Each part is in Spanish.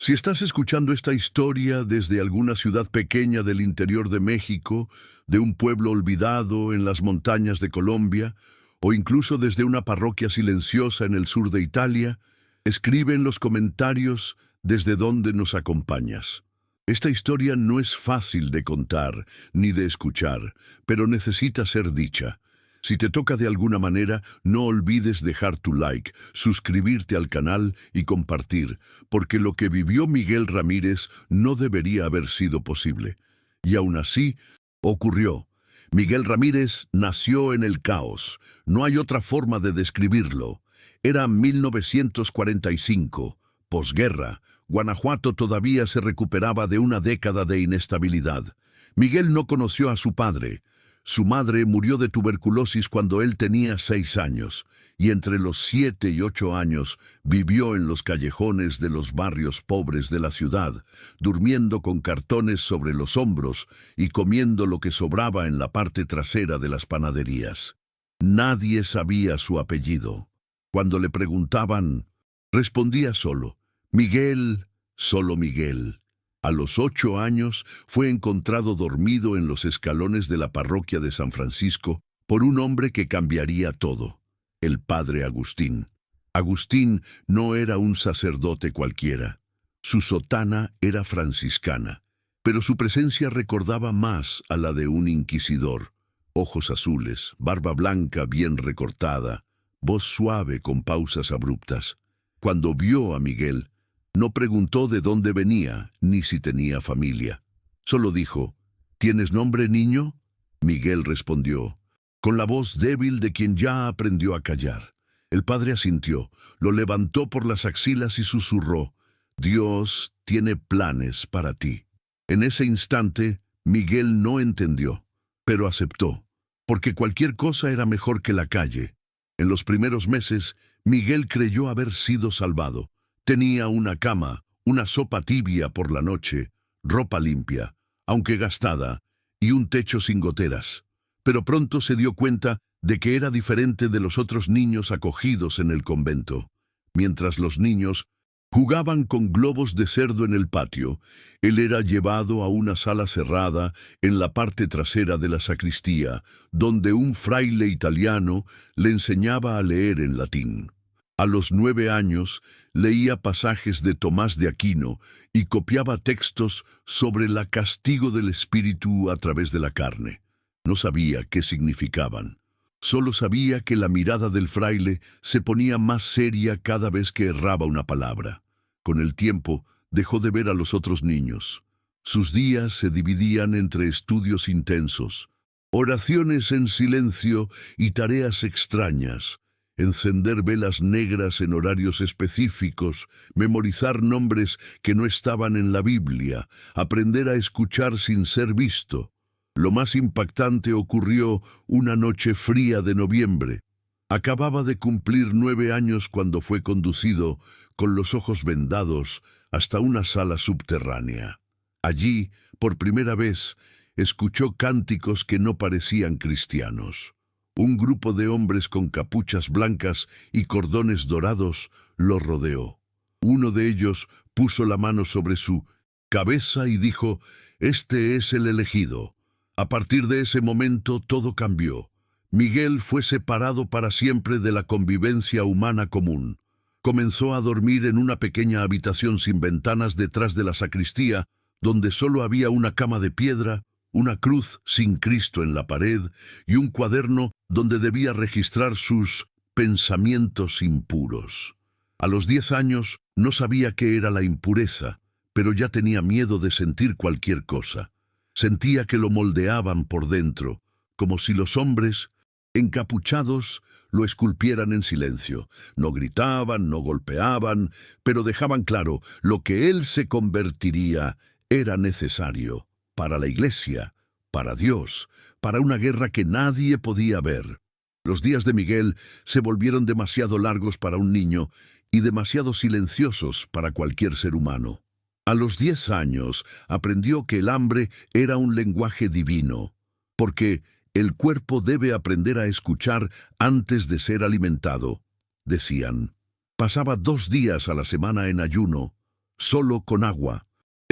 Si estás escuchando esta historia desde alguna ciudad pequeña del interior de México, de un pueblo olvidado en las montañas de Colombia, o incluso desde una parroquia silenciosa en el sur de Italia, escribe en los comentarios desde dónde nos acompañas. Esta historia no es fácil de contar ni de escuchar, pero necesita ser dicha. Si te toca de alguna manera, no olvides dejar tu like, suscribirte al canal y compartir, porque lo que vivió Miguel Ramírez no debería haber sido posible. Y aún así, ocurrió. Miguel Ramírez nació en el caos. No hay otra forma de describirlo. Era 1945, posguerra. Guanajuato todavía se recuperaba de una década de inestabilidad. Miguel no conoció a su padre. Su madre murió de tuberculosis cuando él tenía 6 años, y entre los 7 y 8 años vivió en los callejones de los barrios pobres de la ciudad, durmiendo con cartones sobre los hombros y comiendo lo que sobraba en la parte trasera de las panaderías. Nadie sabía su apellido. Cuando le preguntaban, respondía solo, Miguel, solo Miguel. A los 8 años fue encontrado dormido en los escalones de la parroquia de San Francisco por un hombre que cambiaría todo, el padre Agustín. Agustín no era un sacerdote cualquiera. Su sotana era franciscana, pero su presencia recordaba más a la de un inquisidor. Ojos azules, barba blanca bien recortada, voz suave con pausas abruptas. Cuando vio a Miguel, no preguntó de dónde venía, ni si tenía familia. Solo dijo, ¿tienes nombre, niño? Miguel respondió, con la voz débil de quien ya aprendió a callar. El padre asintió, lo levantó por las axilas y susurró, Dios tiene planes para ti. En ese instante, Miguel no entendió, pero aceptó, porque cualquier cosa era mejor que la calle. En los primeros meses, Miguel creyó haber sido salvado. Tenía una cama, una sopa tibia por la noche, ropa limpia, aunque gastada, y un techo sin goteras. Pero pronto se dio cuenta de que era diferente de los otros niños acogidos en el convento. Mientras los niños jugaban con globos de cerdo en el patio, él era llevado a una sala cerrada en la parte trasera de la sacristía, donde un fraile italiano le enseñaba a leer en latín. A los 9 años, leía pasajes de Tomás de Aquino y copiaba textos sobre el castigo del espíritu a través de la carne. No sabía qué significaban. Solo sabía que la mirada del fraile se ponía más seria cada vez que erraba una palabra. Con el tiempo, dejó de ver a los otros niños. Sus días se dividían entre estudios intensos, oraciones en silencio y tareas extrañas. Encender velas negras en horarios específicos, memorizar nombres que no estaban en la Biblia, aprender a escuchar sin ser visto. Lo más impactante ocurrió una noche fría de noviembre. Acababa de cumplir 9 años cuando fue conducido, con los ojos vendados, hasta una sala subterránea. Allí, por primera vez, escuchó cánticos que no parecían cristianos. Un grupo de hombres con capuchas blancas y cordones dorados lo rodeó. Uno de ellos puso la mano sobre su cabeza y dijo, «Este es el elegido». A partir de ese momento todo cambió. Miguel fue separado para siempre de la convivencia humana común. Comenzó a dormir en una pequeña habitación sin ventanas detrás de la sacristía, donde solo había una cama de piedra, una cruz sin Cristo en la pared y un cuaderno donde debía registrar sus pensamientos impuros. A los 10 años no sabía qué era la impureza, pero ya tenía miedo de sentir cualquier cosa. Sentía que lo moldeaban por dentro, como si los hombres, encapuchados, lo esculpieran en silencio. No gritaban, no golpeaban, pero dejaban claro, lo que él se convertiría era necesario. Para la iglesia, para Dios, para una guerra que nadie podía ver. Los días de Miguel se volvieron demasiado largos para un niño y demasiado silenciosos para cualquier ser humano. A los 10 años aprendió que el hambre era un lenguaje divino, porque el cuerpo debe aprender a escuchar antes de ser alimentado, decían. Pasaba 2 días a la semana en ayuno. solo con agua,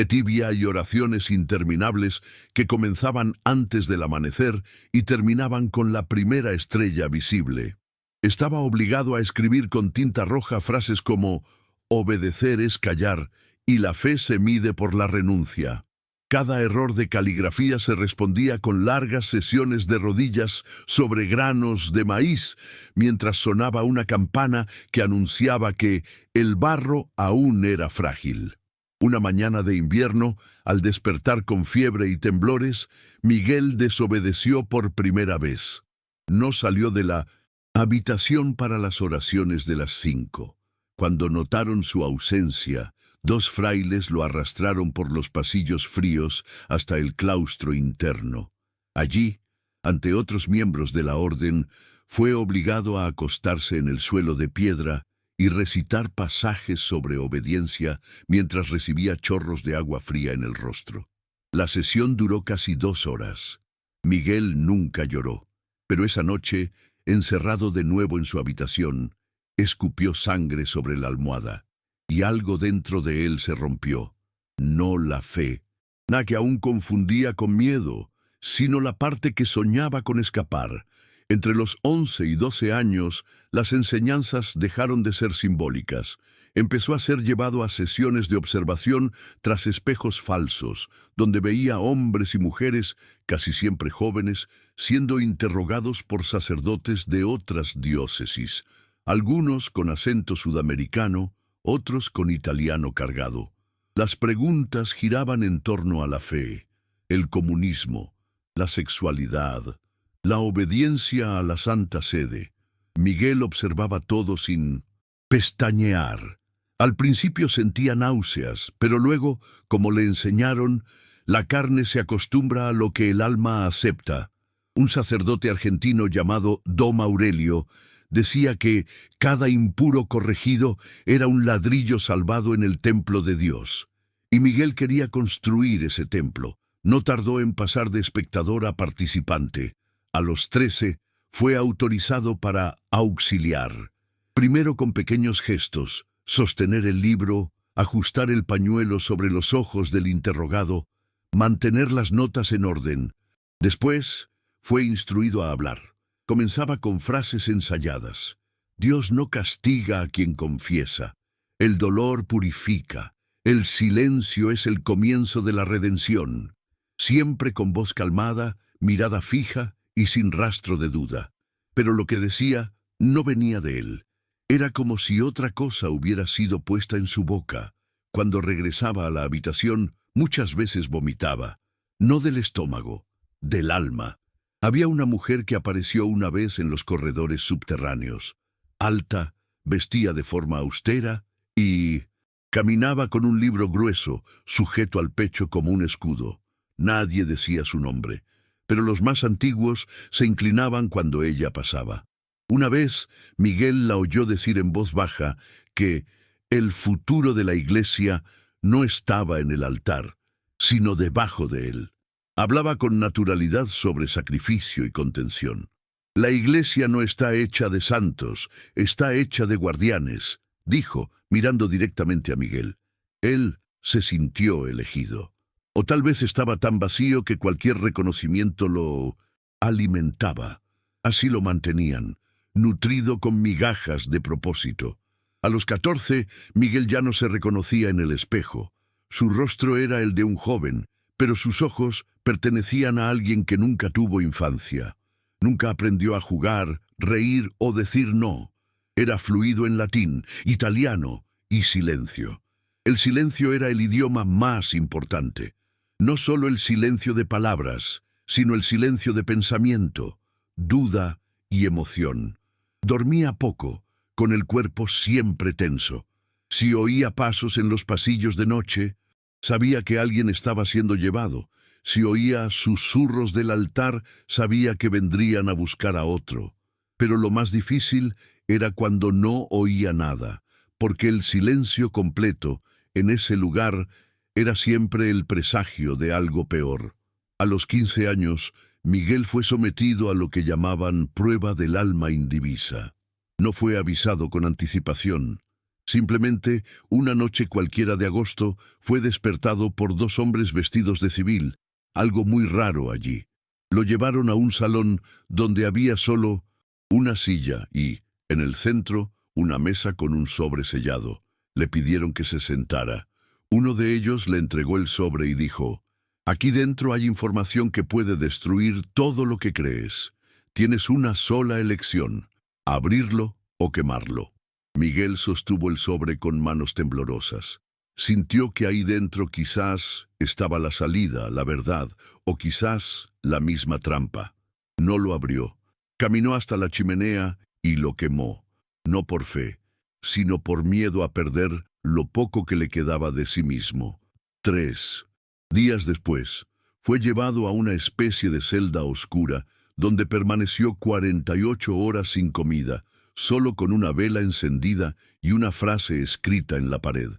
tibia y oraciones interminables que comenzaban antes del amanecer y terminaban con la primera estrella visible. Estaba obligado a escribir con tinta roja frases como «obedecer es callar» y «la fe se mide por la renuncia». Cada error de caligrafía se respondía con largas sesiones de rodillas sobre granos de maíz, mientras sonaba una campana que anunciaba que el barro aún era frágil. Una mañana de invierno, al despertar con fiebre y temblores, Miguel desobedeció por primera vez. No salió de la habitación para las oraciones de las 5. Cuando notaron su ausencia, 2 frailes lo arrastraron por los pasillos fríos hasta el claustro interno. Allí, ante otros miembros de la orden, fue obligado a acostarse en el suelo de piedra y recitar pasajes sobre obediencia mientras recibía chorros de agua fría en el rostro. La sesión duró casi 2 horas. Miguel nunca lloró, pero esa noche, encerrado de nuevo en su habitación, escupió sangre sobre la almohada. Y algo dentro de él se rompió. No la fe, nada que aún confundía con miedo, sino la parte que soñaba con escapar. Entre los 11 y 12 años, las enseñanzas dejaron de ser simbólicas. Empezó a ser llevado a sesiones de observación tras espejos falsos, donde veía hombres y mujeres, casi siempre jóvenes, siendo interrogados por sacerdotes de otras diócesis, algunos con acento sudamericano, otros con italiano cargado. Las preguntas giraban en torno a la fe, el comunismo, la sexualidad, la obediencia a la Santa Sede. Miguel observaba todo sin pestañear. Al principio sentía náuseas, pero luego, como le enseñaron, la carne se acostumbra a lo que el alma acepta. Un sacerdote argentino llamado Dom Aurelio decía que cada impuro corregido era un ladrillo salvado en el templo de Dios. Y Miguel quería construir ese templo. No tardó en pasar de espectador a participante. A los 13 fue autorizado para auxiliar. Primero con pequeños gestos, sostener el libro, ajustar el pañuelo sobre los ojos del interrogado, mantener las notas en orden. Después fue instruido a hablar. Comenzaba con frases ensayadas. Dios no castiga a quien confiesa. El dolor purifica. El silencio es el comienzo de la redención. Siempre con voz calmada, mirada fija y sin rastro de duda. Pero lo que decía no venía de él. Era como si otra cosa hubiera sido puesta en su boca. Cuando regresaba a la habitación, muchas veces vomitaba. No del estómago, del alma. Había una mujer que apareció una vez en los corredores subterráneos. Alta, vestía de forma austera y caminaba con un libro grueso, sujeto al pecho como un escudo. Nadie decía su nombre, pero los más antiguos se inclinaban cuando ella pasaba. Una vez, Miguel la oyó decir en voz baja que el futuro de la iglesia no estaba en el altar, sino debajo de él. Hablaba con naturalidad sobre sacrificio y contención. La iglesia no está hecha de santos, está hecha de guardianes, dijo, mirando directamente a Miguel. Él se sintió elegido. O tal vez estaba tan vacío que cualquier reconocimiento lo alimentaba. Así lo mantenían, nutrido con migajas de propósito. A los 14, Miguel ya no se reconocía en el espejo. Su rostro era el de un joven, pero sus ojos pertenecían a alguien que nunca tuvo infancia. Nunca aprendió a jugar, reír o decir no. Era fluido en latín, italiano y silencio. El silencio era el idioma más importante. No solo el silencio de palabras, sino el silencio de pensamiento, duda y emoción. Dormía poco, con el cuerpo siempre tenso. Si oía pasos en los pasillos de noche, sabía que alguien estaba siendo llevado. Si oía susurros del altar, sabía que vendrían a buscar a otro. Pero lo más difícil era cuando no oía nada, porque el silencio completo, en ese lugar, era siempre el presagio de algo peor. A los 15 años, Miguel fue sometido a lo que llamaban prueba del alma indivisa. No fue avisado con anticipación. Simplemente, una noche cualquiera de agosto, fue despertado por dos hombres vestidos de civil, algo muy raro allí. Lo llevaron a un salón donde había solo una silla y, en el centro, una mesa con un sobre sellado. Le pidieron que se sentara. Uno de ellos le entregó el sobre y dijo: «Aquí dentro hay información que puede destruir todo lo que crees. Tienes una sola elección: abrirlo o quemarlo». Miguel sostuvo el sobre con manos temblorosas. Sintió que ahí dentro quizás estaba la salida, la verdad, o quizás la misma trampa. No lo abrió. Caminó hasta la chimenea y lo quemó, no por fe, sino por miedo a perder lo poco que le quedaba de sí mismo. 3 días después, fue llevado a una especie de celda oscura, donde permaneció 48 horas sin comida, solo con una vela encendida y una frase escrita en la pared: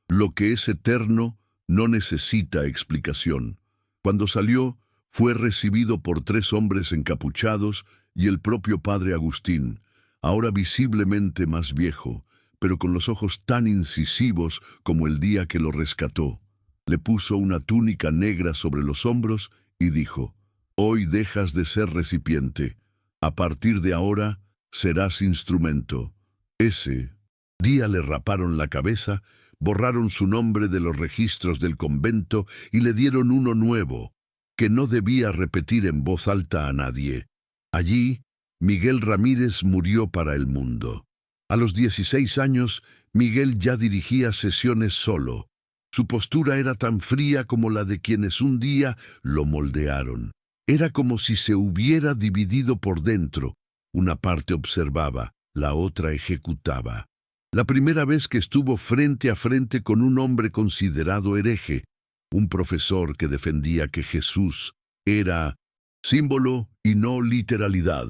«Lo que es eterno no necesita explicación». Cuando salió, fue recibido por 3 hombres encapuchados y el propio padre Agustín, ahora visiblemente más viejo, pero con los ojos tan incisivos como el día que lo rescató. Le puso una túnica negra sobre los hombros y dijo: «Hoy dejas de ser recipiente. A partir de ahora, serás instrumento». Ese día le raparon la cabeza, borraron su nombre de los registros del convento y le dieron uno nuevo, que no debía repetir en voz alta a nadie. Allí, Miguel Ramírez murió para el mundo. A los 16 años, Miguel ya dirigía sesiones solo. Su postura era tan fría como la de quienes un día lo moldearon. Era como si se hubiera dividido por dentro. Una parte observaba, la otra ejecutaba. La primera vez que estuvo frente a frente con un hombre considerado hereje, un profesor que defendía que Jesús era símbolo y no literalidad,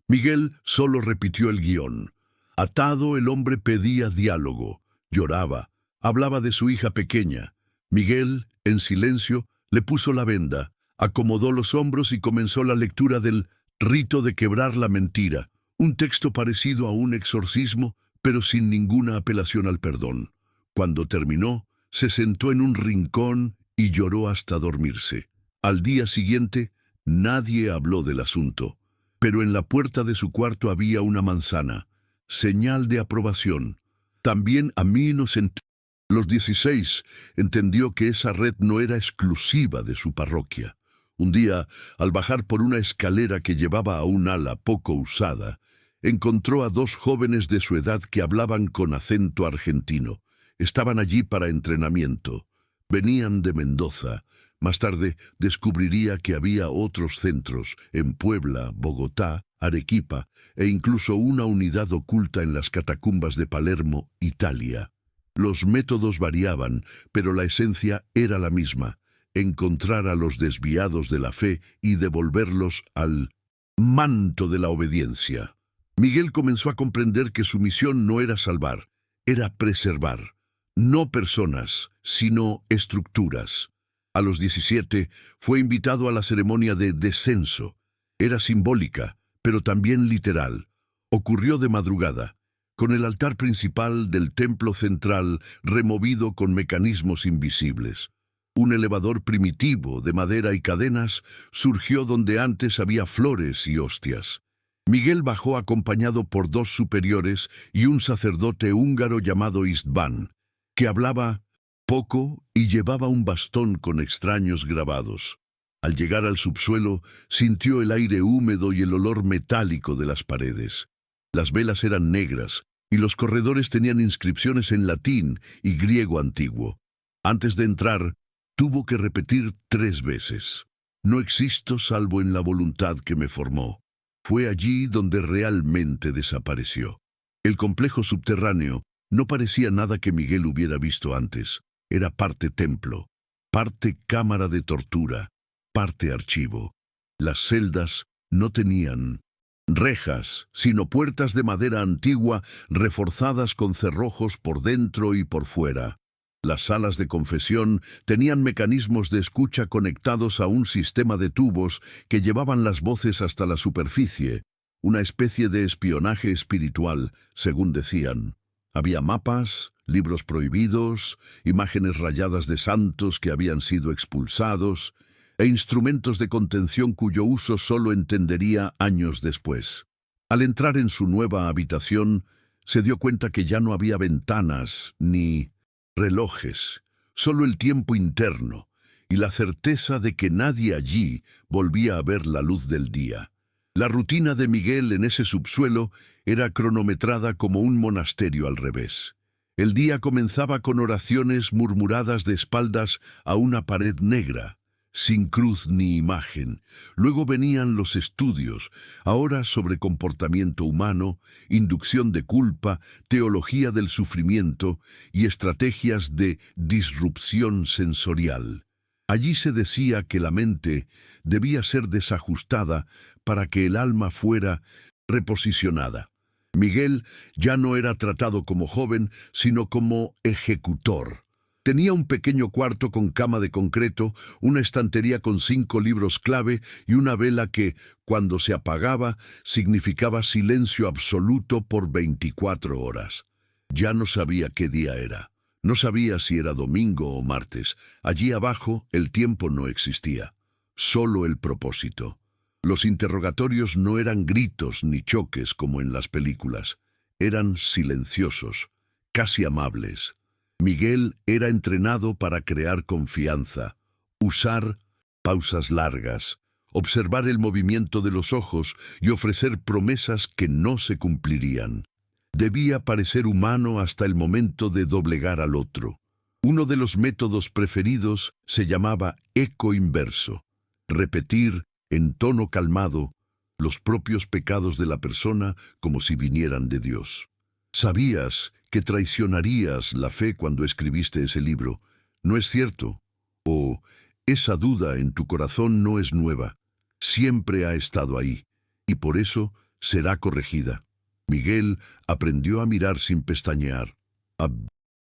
Miguel solo repitió el guión. Atado, el hombre pedía diálogo, lloraba, hablaba de su hija pequeña. Miguel, en silencio, le puso la venda, acomodó los hombros y comenzó la lectura del Rito de quebrar la mentira, un texto parecido a un exorcismo, pero sin ninguna apelación al perdón. Cuando terminó, se sentó en un rincón y lloró hasta dormirse. Al día siguiente, nadie habló del asunto, pero en la puerta de su cuarto había una manzana, señal de aprobación. También a mí los 16 entendió que esa red no era exclusiva de su parroquia. Un día, al bajar por una escalera que llevaba a un ala poco usada, encontró a 2 jóvenes de su edad que hablaban con acento argentino. Estaban allí para entrenamiento. Venían de Mendoza. Más tarde descubriría que había otros centros en Puebla, Bogotá, Arequipa e incluso una unidad oculta en las catacumbas de Palermo, Italia. Los métodos variaban, pero la esencia era la misma: encontrar a los desviados de la fe y devolverlos al manto de la obediencia. Miguel comenzó a comprender que su misión no era salvar, era preservar. No personas, sino estructuras. A los 17 fue invitado a la ceremonia de descenso. Era simbólica, pero también literal. Ocurrió de madrugada, con el altar principal del templo central removido con mecanismos invisibles. Un elevador primitivo de madera y cadenas surgió donde antes había flores y hostias. Miguel bajó acompañado por 2 superiores y un sacerdote húngaro llamado István, que hablaba poco y llevaba un bastón con extraños grabados. Al llegar al subsuelo, sintió el aire húmedo y el olor metálico de las paredes. Las velas eran negras y los corredores tenían inscripciones en latín y griego antiguo. Antes de entrar, tuvo que repetir 3 veces: «No existo salvo en la voluntad que me formó». Fue allí donde realmente desapareció. El complejo subterráneo no parecía nada que Miguel hubiera visto antes. Era parte templo, parte cámara de tortura, parte archivo. Las celdas no tenían rejas, sino puertas de madera antigua reforzadas con cerrojos por dentro y por fuera. Las salas de confesión tenían mecanismos de escucha conectados a un sistema de tubos que llevaban las voces hasta la superficie, una especie de espionaje espiritual, según decían. Había mapas, libros prohibidos, imágenes rayadas de santos que habían sido expulsados, e instrumentos de contención cuyo uso solo entendería años después. Al entrar en su nueva habitación, se dio cuenta que ya no había ventanas ni relojes, solo el tiempo interno y la certeza de que nadie allí volvía a ver la luz del día. La rutina de Miguel en ese subsuelo era cronometrada como un monasterio al revés. El día comenzaba con oraciones murmuradas de espaldas a una pared negra, sin cruz ni imagen. Luego venían los estudios, ahora sobre comportamiento humano, inducción de culpa, teología del sufrimiento y estrategias de disrupción sensorial. Allí se decía que la mente debía ser desajustada para que el alma fuera reposicionada. Miguel ya no era tratado como joven, sino como ejecutor. Tenía un pequeño cuarto con cama de concreto, una estantería con 5 libros clave y una vela que, cuando se apagaba, significaba silencio absoluto por 24 horas. Ya no sabía qué día era. No sabía si era domingo o martes. Allí abajo el tiempo no existía, solo el propósito. Los interrogatorios no eran gritos ni choques como en las películas. Eran silenciosos, casi amables. Miguel era entrenado para crear confianza, usar pausas largas, observar el movimiento de los ojos y ofrecer promesas que no se cumplirían. Debía parecer humano hasta el momento de doblegar al otro. Uno de los métodos preferidos se llamaba eco inverso. Repetir, en tono calmado, los propios pecados de la persona como si vinieran de Dios. ¿Sabías que traicionarías la fe cuando escribiste ese libro? ¿No es cierto? O esa duda en tu corazón no es nueva. Siempre ha estado ahí, y por eso será corregida. Miguel aprendió a mirar sin pestañear, a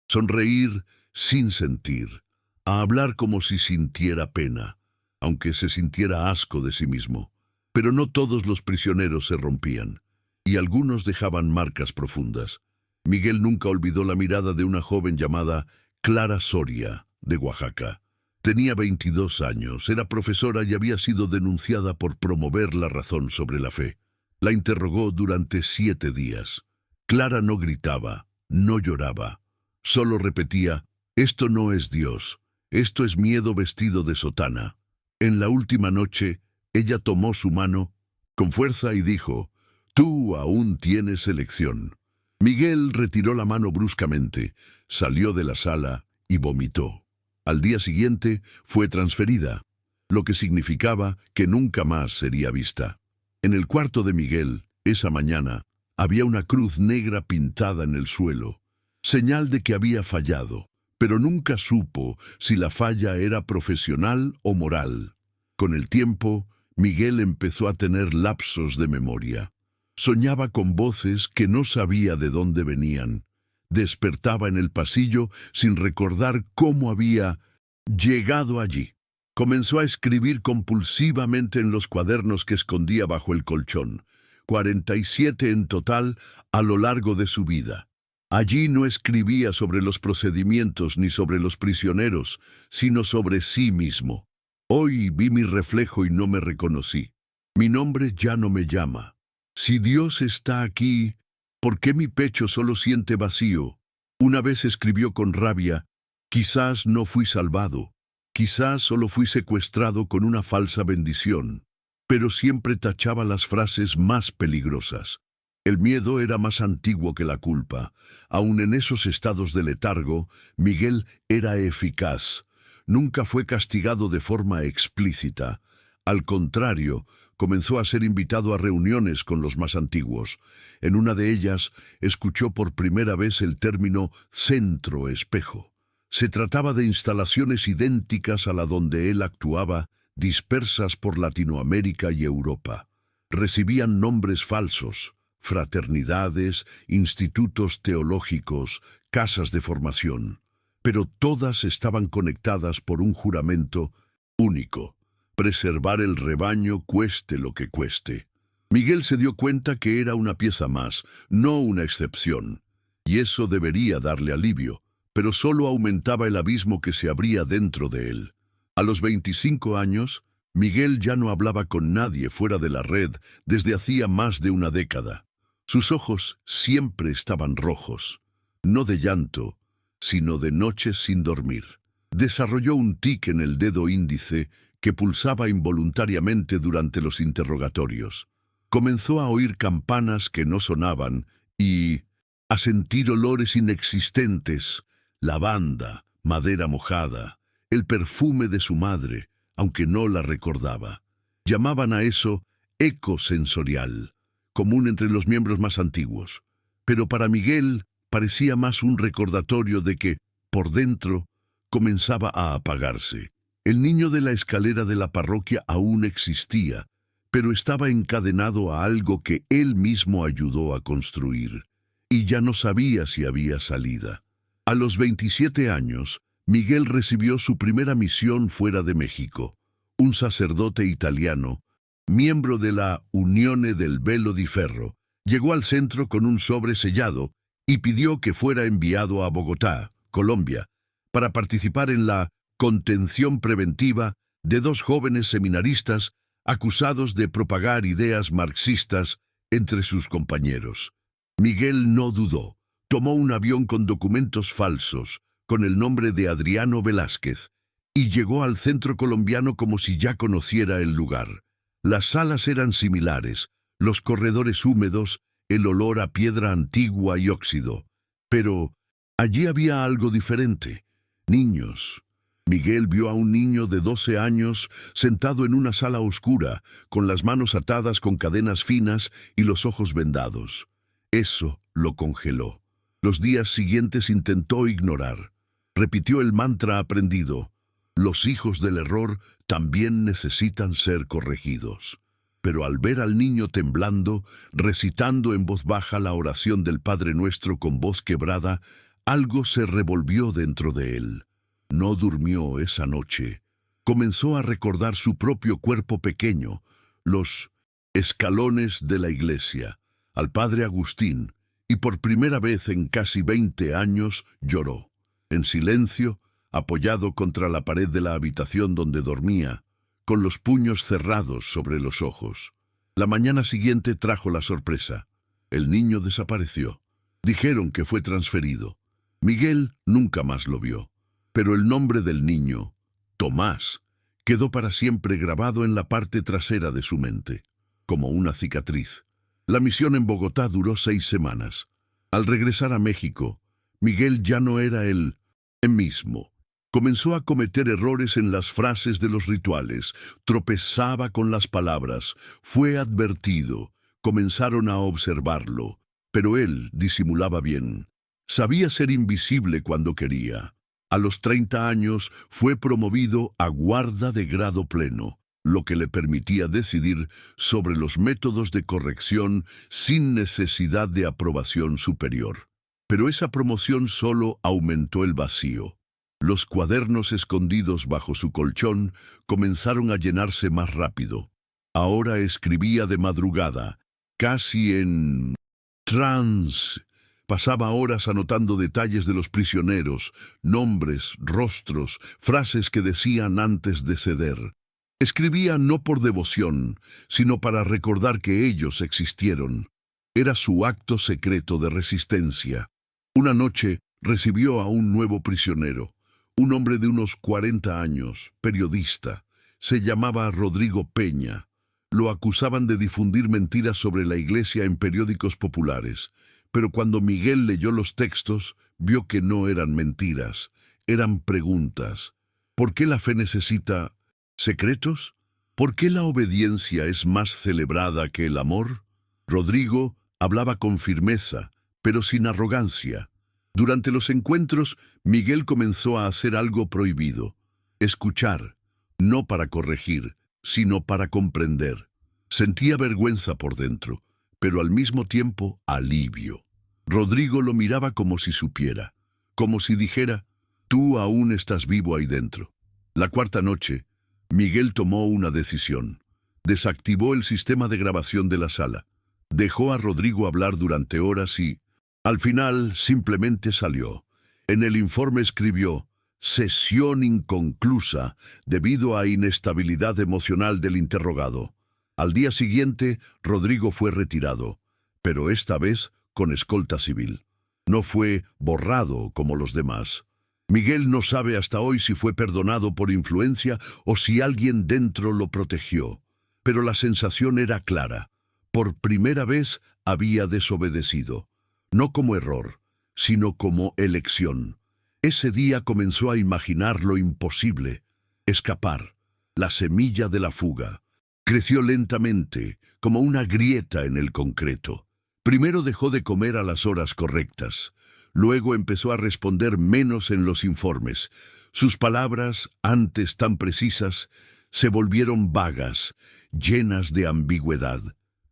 sonreír sin sentir, a hablar como si sintiera pena, aunque se sintiera asco de sí mismo. Pero no todos los prisioneros se rompían, y algunos dejaban marcas profundas. Miguel nunca olvidó la mirada de una joven llamada Clara Soria, de Oaxaca. Tenía 22 años, era profesora y había sido denunciada por promover la razón sobre la fe. La interrogó durante 7 días. Clara no gritaba, no lloraba. Solo repetía, «Esto no es Dios, esto es miedo vestido de sotana». En la última noche, ella tomó su mano con fuerza y dijo, «Tú aún tienes elección». Miguel retiró la mano bruscamente, salió de la sala y vomitó. Al día siguiente fue transferida, lo que significaba que nunca más sería vista. En el cuarto de Miguel, esa mañana, había una cruz negra pintada en el suelo, señal de que había fallado, pero nunca supo si la falla era profesional o moral. Con el tiempo, Miguel empezó a tener lapsos de memoria. Soñaba con voces que no sabía de dónde venían. Despertaba en el pasillo sin recordar cómo había llegado allí. Comenzó a escribir compulsivamente en los cuadernos que escondía bajo el colchón, 47 en total a lo largo de su vida. Allí no escribía sobre los procedimientos ni sobre los prisioneros, sino sobre sí mismo. Hoy vi mi reflejo y no me reconocí. Mi nombre ya no me llama. Si Dios está aquí, ¿por qué mi pecho solo siente vacío? Una vez escribió con rabia, quizás no fui salvado. Quizás solo fui secuestrado con una falsa bendición, pero siempre tachaba las frases más peligrosas. El miedo era más antiguo que la culpa. Aun en esos estados de letargo, Miguel era eficaz. Nunca fue castigado de forma explícita. Al contrario, comenzó a ser invitado a reuniones con los más antiguos. En una de ellas, escuchó por primera vez el término centro espejo. Se trataba de instalaciones idénticas a la donde él actuaba, dispersas por Latinoamérica y Europa. Recibían nombres falsos, fraternidades, institutos teológicos, casas de formación, pero todas estaban conectadas por un juramento único: preservar el rebaño cueste lo que cueste. Miguel se dio cuenta que era una pieza más, no una excepción. y eso debería darle alivio, pero solo aumentaba el abismo que se abría dentro de él. A los 25 años, Miguel ya no hablaba con nadie fuera de la red desde hacía más de una década. Sus ojos siempre estaban rojos, no de llanto, sino de noches sin dormir. Desarrolló un tic en el dedo índice que pulsaba involuntariamente durante los interrogatorios. Comenzó a oír campanas que no sonaban y a sentir olores inexistentes, lavanda, madera mojada, el perfume de su madre, aunque no la recordaba. Llamaban a eso eco sensorial, común entre los miembros más antiguos. Pero para Miguel parecía más un recordatorio de que, por dentro, comenzaba a apagarse. El niño de la escalera de la parroquia aún existía, pero estaba encadenado a algo que él mismo ayudó a construir, y ya no sabía si había salida. A los 27 años, Miguel recibió su primera misión fuera de México. Un sacerdote italiano, miembro de la Unione del Velo di Ferro, llegó al centro con un sobre sellado y pidió que fuera enviado a Bogotá, Colombia, para participar en la contención preventiva de 2 jóvenes seminaristas acusados de propagar ideas marxistas entre sus compañeros. Miguel no dudó. Tomó un avión con documentos falsos, con el nombre de Adriano Velázquez, y llegó al centro colombiano como si ya conociera el lugar. Las salas eran similares, los corredores húmedos, el olor a piedra antigua y óxido. Pero allí había algo diferente. Niños. Miguel vio a un niño de 12 años sentado en una sala oscura, con las manos atadas con cadenas finas y los ojos vendados. Eso lo congeló. Los días siguientes intentó ignorar. Repitió el mantra aprendido: los hijos del error también necesitan ser corregidos. Pero al ver al niño temblando, recitando en voz baja la oración del Padre Nuestro con voz quebrada, algo se revolvió dentro de él. No durmió esa noche. Comenzó a recordar su propio cuerpo pequeño, los escalones de la iglesia, al Padre Agustín, y por primera vez en casi 20 años lloró. En silencio, apoyado contra la pared de la habitación donde dormía, con los puños cerrados sobre los ojos. La mañana siguiente trajo la sorpresa. El niño desapareció. Dijeron que fue transferido. Miguel nunca más lo vio. Pero el nombre del niño, Tomás, quedó para siempre grabado en la parte trasera de su mente, como una cicatriz. La misión en Bogotá duró 6 semanas. Al regresar a México, Miguel ya no era el mismo. Comenzó a cometer errores en las frases de los rituales, tropezaba con las palabras, fue advertido, comenzaron a observarlo, pero él disimulaba bien. Sabía ser invisible cuando quería. A los 30 años fue promovido a guarda de grado pleno, lo que le permitía decidir sobre los métodos de corrección sin necesidad de aprobación superior. Pero esa promoción solo aumentó el vacío. Los cuadernos escondidos bajo su colchón comenzaron a llenarse más rápido. Ahora escribía de madrugada, casi en trance. Pasaba horas anotando detalles de los prisioneros, nombres, rostros, frases que decían antes de ceder. Escribía no por devoción, sino para recordar que ellos existieron. Era su acto secreto de resistencia. Una noche recibió a un nuevo prisionero, un hombre de unos 40 años, periodista. Se llamaba Rodrigo Peña. Lo acusaban de difundir mentiras sobre la iglesia en periódicos populares. Pero cuando Miguel leyó los textos, vio que no eran mentiras, eran preguntas. ¿Por qué la fe necesita secretos? ¿Por qué la obediencia es más celebrada que el amor? Rodrigo hablaba con firmeza, pero sin arrogancia. Durante los encuentros, Miguel comenzó a hacer algo prohibido: escuchar, no para corregir, sino para comprender. Sentía vergüenza por dentro, pero al mismo tiempo alivio. Rodrigo lo miraba como si supiera, como si dijera: tú aún estás vivo ahí dentro. La cuarta noche, Miguel tomó una decisión. Desactivó el sistema de grabación de la sala. Dejó a Rodrigo hablar durante horas y, Al final simplemente salió. En el informe escribió: sesión inconclusa debido a inestabilidad emocional del interrogado. Al día siguiente, Rodrigo fue retirado, pero esta vez con escolta civil. No fue borrado como los demás. Miguel no sabe hasta hoy si fue perdonado por influencia o si alguien dentro lo protegió. Pero la sensación era clara. Por primera vez había desobedecido. No como error, sino como elección. Ese día comenzó a imaginar lo imposible. Escapar. La semilla de la fuga. Creció lentamente, como una grieta en el concreto. Primero dejó de comer a las horas correctas. Luego empezó a responder menos en los informes. Sus palabras, antes tan precisas, se volvieron vagas, llenas de ambigüedad.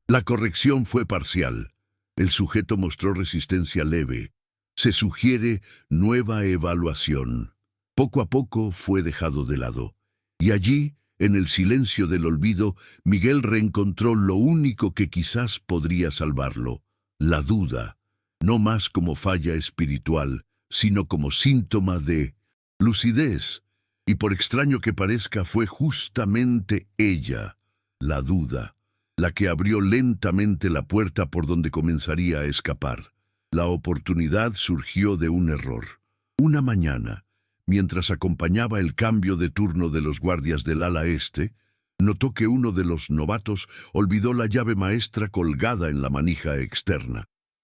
La corrección fue parcial. El sujeto mostró resistencia leve. Se sugiere nueva evaluación. Poco a poco fue dejado de lado. Y allí, en el silencio del olvido, Miguel reencontró lo único que quizás podría salvarlo: la duda. No más como falla espiritual, sino como síntoma de lucidez. Y por extraño que parezca, fue justamente ella, la duda, la que abrió lentamente la puerta por donde comenzaría a escapar. La oportunidad surgió de un error. Una mañana, mientras acompañaba el cambio de turno de los guardias del ala este, notó que uno de los novatos olvidó la llave maestra colgada en la manija externa.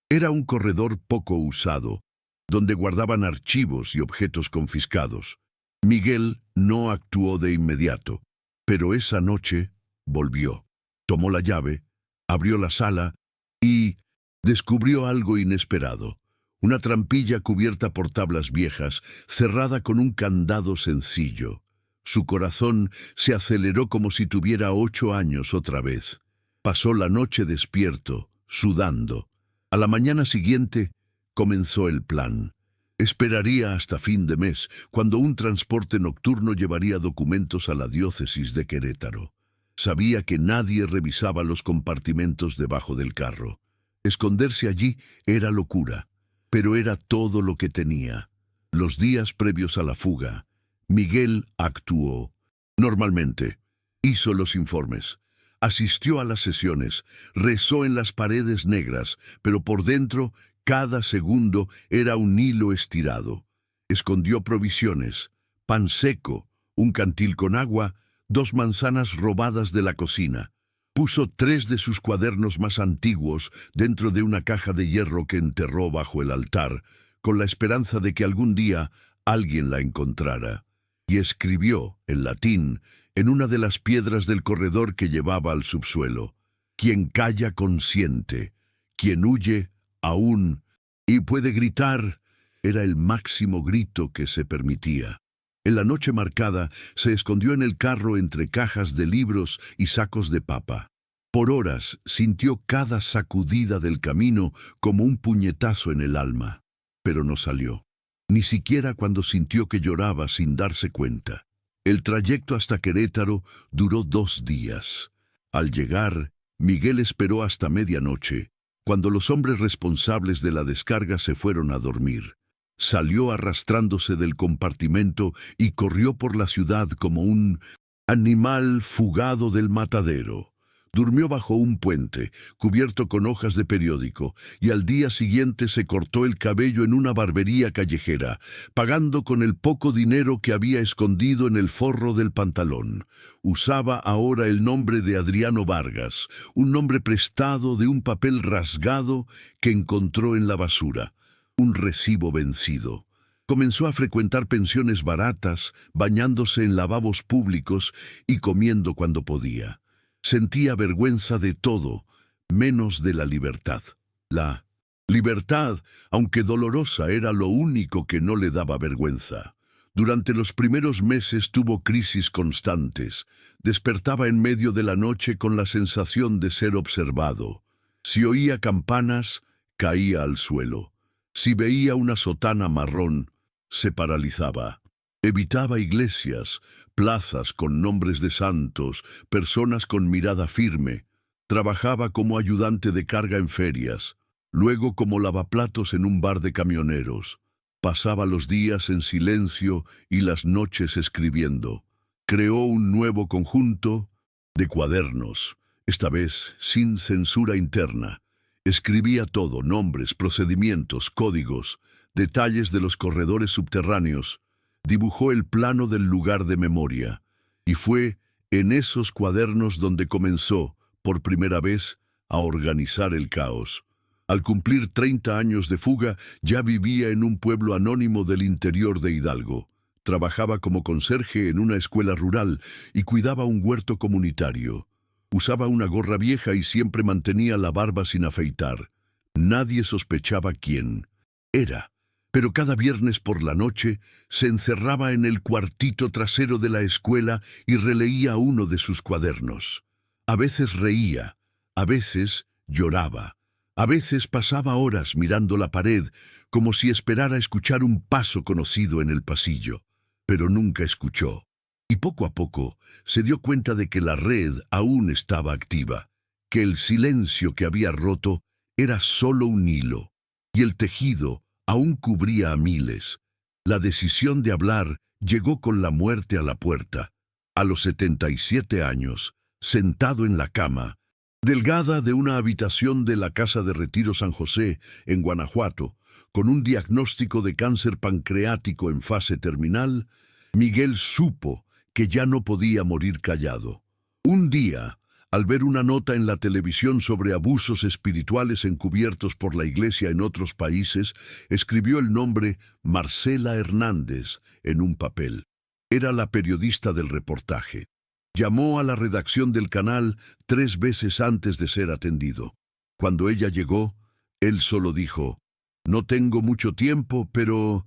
Era un corredor poco usado, donde guardaban archivos y objetos confiscados. Miguel no actuó de inmediato, pero esa noche volvió. Tomó la llave, abrió la sala y descubrió algo inesperado. Una trampilla cubierta por tablas viejas, cerrada con un candado sencillo. Su corazón se aceleró como si tuviera 8 años otra vez. Pasó la noche despierto, sudando. A la mañana siguiente comenzó el plan. Esperaría hasta fin de mes, cuando un transporte nocturno llevaría documentos a la diócesis de Querétaro. Sabía que nadie revisaba los compartimentos debajo del carro. Esconderse allí era locura, pero era todo lo que tenía. Los días previos a la fuga, Miguel actuó. Normalmente, hizo los informes. Asistió a las sesiones, rezó en las paredes negras, pero por dentro, cada segundo era un hilo estirado. Escondió provisiones: pan seco, un cantil con agua, 2 manzanas robadas de la cocina. Puso 3 de sus cuadernos más antiguos dentro de una caja de hierro que enterró bajo el altar, con la esperanza de que algún día alguien la encontrara. Y escribió, en latín, en una de las piedras del corredor que llevaba al subsuelo: quien calla consiente, quien huye aún y puede gritar. Era el máximo grito que se permitía. En la noche marcada, se escondió en el carro entre cajas de libros y sacos de papa. Por horas sintió cada sacudida del camino como un puñetazo en el alma, pero no salió, ni siquiera cuando sintió que lloraba sin darse cuenta. El trayecto hasta Querétaro duró 2 días. Al llegar, Miguel esperó hasta medianoche, cuando los hombres responsables de la descarga se fueron a dormir. Salió arrastrándose del compartimento y corrió por la ciudad como un animal fugado del matadero. Durmió bajo un puente, cubierto con hojas de periódico, y al día siguiente se cortó el cabello en una barbería callejera, pagando con el poco dinero que había escondido en el forro del pantalón. Usaba ahora el nombre de Adriano Vargas, un nombre prestado de un papel rasgado que encontró en la basura. Un recibo vencido. Comenzó a frecuentar pensiones baratas, bañándose en lavabos públicos y comiendo cuando podía. Sentía vergüenza de todo, menos de la libertad. La libertad, aunque dolorosa, era lo único que no le daba vergüenza. Durante los primeros meses tuvo crisis constantes. Despertaba en medio de la noche con la sensación de ser observado. Si oía campanas, caía al suelo. Si veía una sotana marrón, se paralizaba. Evitaba iglesias, plazas con nombres de santos, personas con mirada firme. Trabajaba como ayudante de carga en ferias. Luego, como lavaplatos en un bar de camioneros, pasaba los días en silencio y las noches escribiendo. Creó un nuevo conjunto de cuadernos, esta vez sin censura interna. Escribía todo: nombres, procedimientos, códigos, detalles de los corredores subterráneos. Dibujó el plano del lugar de memoria. Y fue en esos cuadernos donde comenzó, por primera vez, a organizar el caos. Al cumplir 30 años de fuga, ya vivía en un pueblo anónimo del interior de Hidalgo. Trabajaba como conserje en una escuela rural y cuidaba un huerto comunitario. Usaba una gorra vieja y siempre mantenía la barba sin afeitar. Nadie sospechaba quién era, pero cada viernes por la noche se encerraba en el cuartito trasero de la escuela y releía uno de sus cuadernos. A veces reía, a veces lloraba, a veces pasaba horas mirando la pared como si esperara escuchar un paso conocido en el pasillo, pero nunca escuchó. Y poco a poco se dio cuenta de que la red aún estaba activa, que el silencio que había roto era solo un hilo, y el tejido aún cubría a miles. La decisión de hablar llegó con la muerte a la puerta. A los 77 años, sentado en la cama, delgada de una habitación de la Casa de Retiro San José, en Guanajuato, con un diagnóstico de cáncer pancreático en fase terminal, Miguel supo que ya no podía morir callado. Un día, al ver una nota en la televisión sobre abusos espirituales encubiertos por la Iglesia en otros países, escribió el nombre Marcela Hernández en un papel. Era la periodista del reportaje. Llamó a la redacción del canal 3 veces antes de ser atendido. Cuando ella llegó, él solo dijo: «No tengo mucho tiempo, pero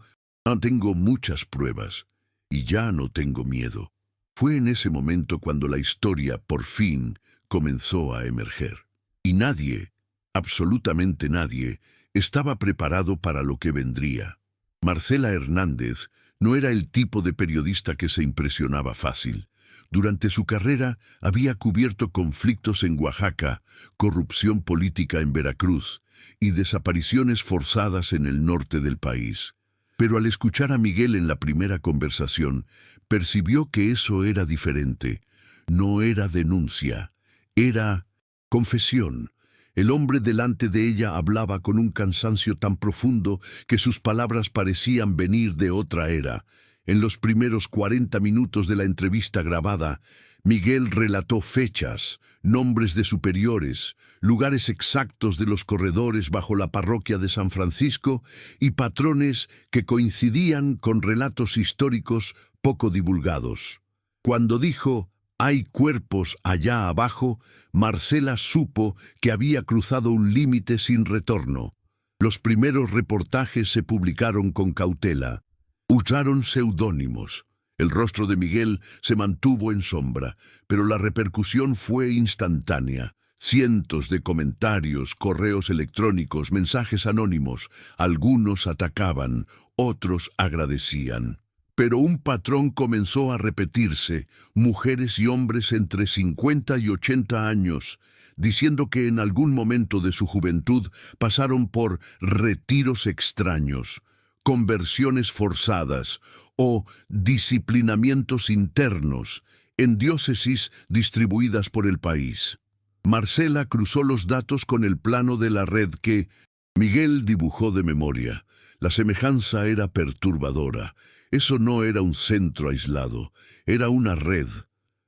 tengo muchas pruebas, y ya no tengo miedo». Fue en ese momento cuando la historia, por fin, comenzó a emerger. Y nadie, absolutamente nadie, estaba preparado para lo que vendría. Marcela Hernández no era el tipo de periodista que se impresionaba fácil. Durante su carrera había cubierto conflictos en Oaxaca, corrupción política en Veracruz y desapariciones forzadas en el norte del país. Pero al escuchar a Miguel en la primera conversación, percibió que eso era diferente. No era denuncia, era confesión. El hombre delante de ella hablaba con un cansancio tan profundo que sus palabras parecían venir de otra era. En los primeros 40 minutos de la entrevista grabada, Miguel relató fechas, nombres de superiores, lugares exactos de los corredores bajo la parroquia de San Francisco y patrones que coincidían con relatos históricos poco divulgados. Cuando dijo «hay cuerpos allá abajo», Marcela supo que había cruzado un límite sin retorno. Los primeros reportajes se publicaron con cautela. Usaron seudónimos. El rostro de Miguel se mantuvo en sombra, pero la repercusión fue instantánea. Cientos de comentarios, correos electrónicos, mensajes anónimos. Algunos atacaban, otros agradecían. Pero un patrón comenzó a repetirse: mujeres y hombres entre 50 y 80 años, diciendo que en algún momento de su juventud pasaron por retiros extraños, conversiones forzadas o disciplinamientos internos en diócesis distribuidas por el país. Marcela cruzó los datos con el plano de la red que Miguel dibujó de memoria. La semejanza era perturbadora. Eso no era un centro aislado, era una red.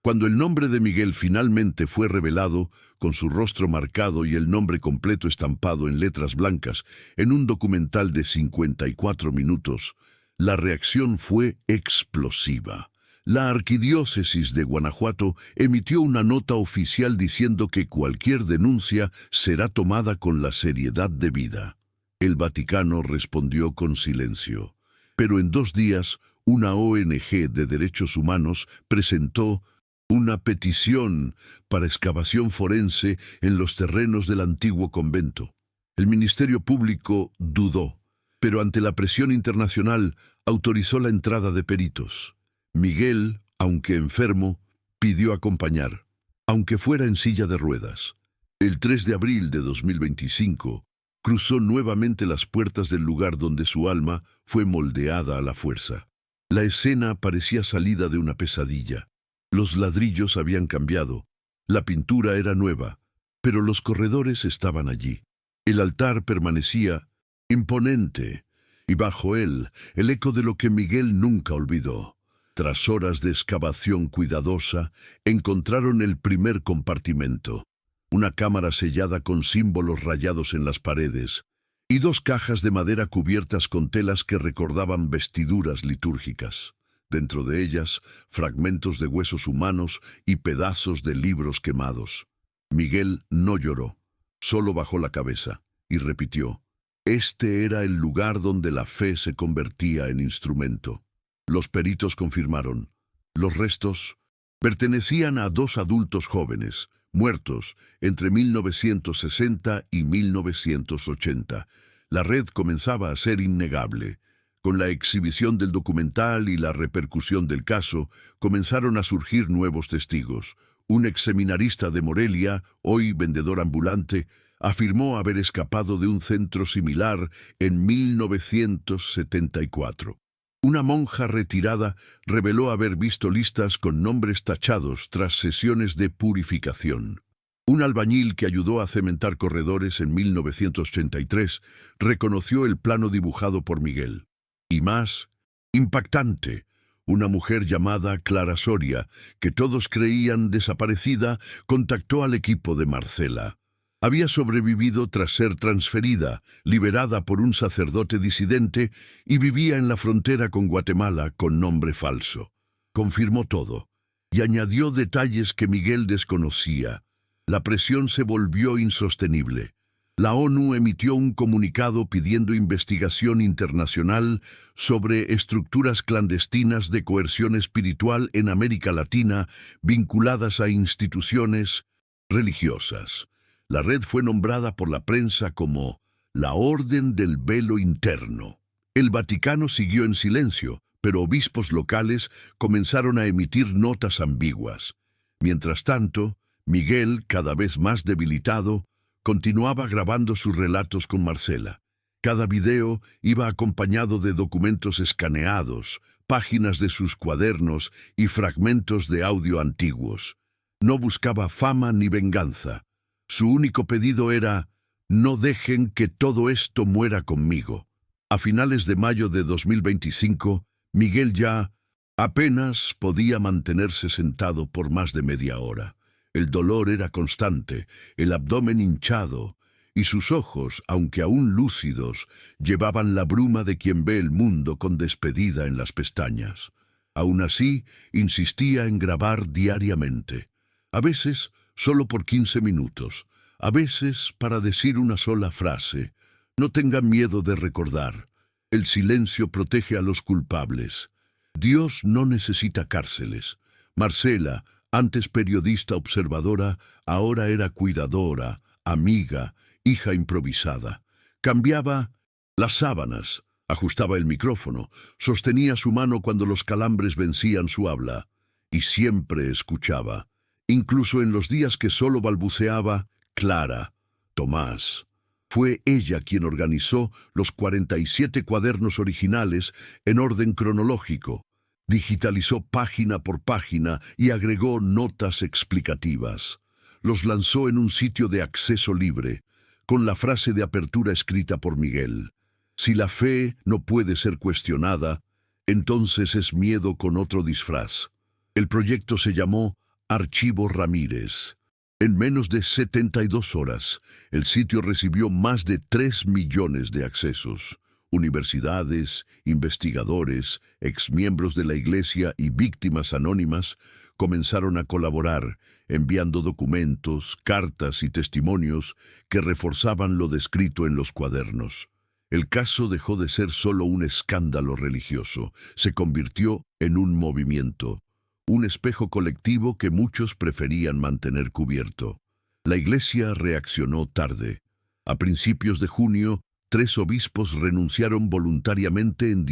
Cuando el nombre de Miguel finalmente fue revelado, con su rostro marcado y el nombre completo estampado en letras blancas, en un documental de 54 minutos, la reacción fue explosiva. La Arquidiócesis de Guanajuato emitió una nota oficial diciendo que cualquier denuncia será tomada con la seriedad debida. El Vaticano respondió con silencio. Pero en 2 días, una ONG de derechos humanos presentó una petición para excavación forense en los terrenos del antiguo convento. El Ministerio Público dudó, pero ante la presión internacional autorizó la entrada de peritos. Miguel, aunque enfermo, pidió acompañar, aunque fuera en silla de ruedas. El 3 de abril de 2025, cruzó nuevamente las puertas del lugar donde su alma fue moldeada a la fuerza. La escena parecía salida de una pesadilla. Los ladrillos habían cambiado, la pintura era nueva, pero los corredores estaban allí. El altar permanecía imponente, y bajo él el eco de lo que Miguel nunca olvidó. Tras horas de excavación cuidadosa, encontraron el primer compartimento, una cámara sellada con símbolos rayados en las paredes, y dos cajas de madera cubiertas con telas que recordaban vestiduras litúrgicas. Dentro de ellas, fragmentos de huesos humanos y pedazos de libros quemados. Miguel no lloró, solo bajó la cabeza y repitió: este era el lugar donde la fe se convertía en instrumento. Los peritos confirmaron. Los restos pertenecían a dos adultos jóvenes, muertos entre 1960 y 1980. La red comenzaba a ser innegable. Con la exhibición del documental y la repercusión del caso, comenzaron a surgir nuevos testigos. Un exseminarista de Morelia, hoy vendedor ambulante, afirmó haber escapado de un centro similar en 1974. Una monja retirada reveló haber visto listas con nombres tachados tras sesiones de purificación. Un albañil que ayudó a cementar corredores en 1983 reconoció el plano dibujado por Miguel. Y más impactante, una mujer llamada Clara Soria, que todos creían desaparecida, contactó al equipo de Marcela. Había sobrevivido tras ser transferida, liberada por un sacerdote disidente, y vivía en la frontera con Guatemala con nombre falso. Confirmó todo, y añadió detalles que Miguel desconocía. La presión se volvió insostenible. La ONU emitió un comunicado pidiendo investigación internacional sobre estructuras clandestinas de coerción espiritual en América Latina vinculadas a instituciones religiosas. La red fue nombrada por la prensa como la Orden del Velo Interno. El Vaticano siguió en silencio, pero obispos locales comenzaron a emitir notas ambiguas. Mientras tanto, Miguel, cada vez más debilitado, continuaba grabando sus relatos con Marcela. Cada video iba acompañado de documentos escaneados, páginas de sus cuadernos y fragmentos de audio antiguos. No buscaba fama ni venganza. Su único pedido era: no dejen que todo esto muera conmigo. A finales de mayo de 2025, Miguel ya apenas podía mantenerse sentado por más de media hora. El dolor era constante, el abdomen hinchado, y sus ojos, aunque aún lúcidos, llevaban la bruma de quien ve el mundo con despedida en las pestañas. Aún así, insistía en grabar diariamente. A veces solo por 15 minutos, a veces para decir una sola frase: no tengan miedo de recordar. El silencio protege a los culpables. Dios no necesita cárceles. Marcela, antes periodista observadora, ahora era cuidadora, amiga, hija improvisada. Cambiaba las sábanas, ajustaba el micrófono, sostenía su mano cuando los calambres vencían su habla, y siempre escuchaba. Incluso en los días que solo balbuceaba: Clara, Tomás. Fue ella quien organizó los 47 cuadernos originales en orden cronológico. Digitalizó página por página y agregó notas explicativas. Los lanzó en un sitio de acceso libre, con la frase de apertura escrita por Miguel: si la fe no puede ser cuestionada, entonces es miedo con otro disfraz. El proyecto se llamó Archivo Ramírez. En menos de 72 horas, el sitio recibió más de 3 millones de accesos. Universidades, investigadores, exmiembros de la Iglesia y víctimas anónimas comenzaron a colaborar, enviando documentos, cartas y testimonios que reforzaban lo descrito en los cuadernos. El caso dejó de ser solo un escándalo religioso, se convirtió en un movimiento, un espejo colectivo que muchos preferían mantener cubierto. La Iglesia reaccionó tarde. A principios de junio, 3 obispos renunciaron voluntariamente en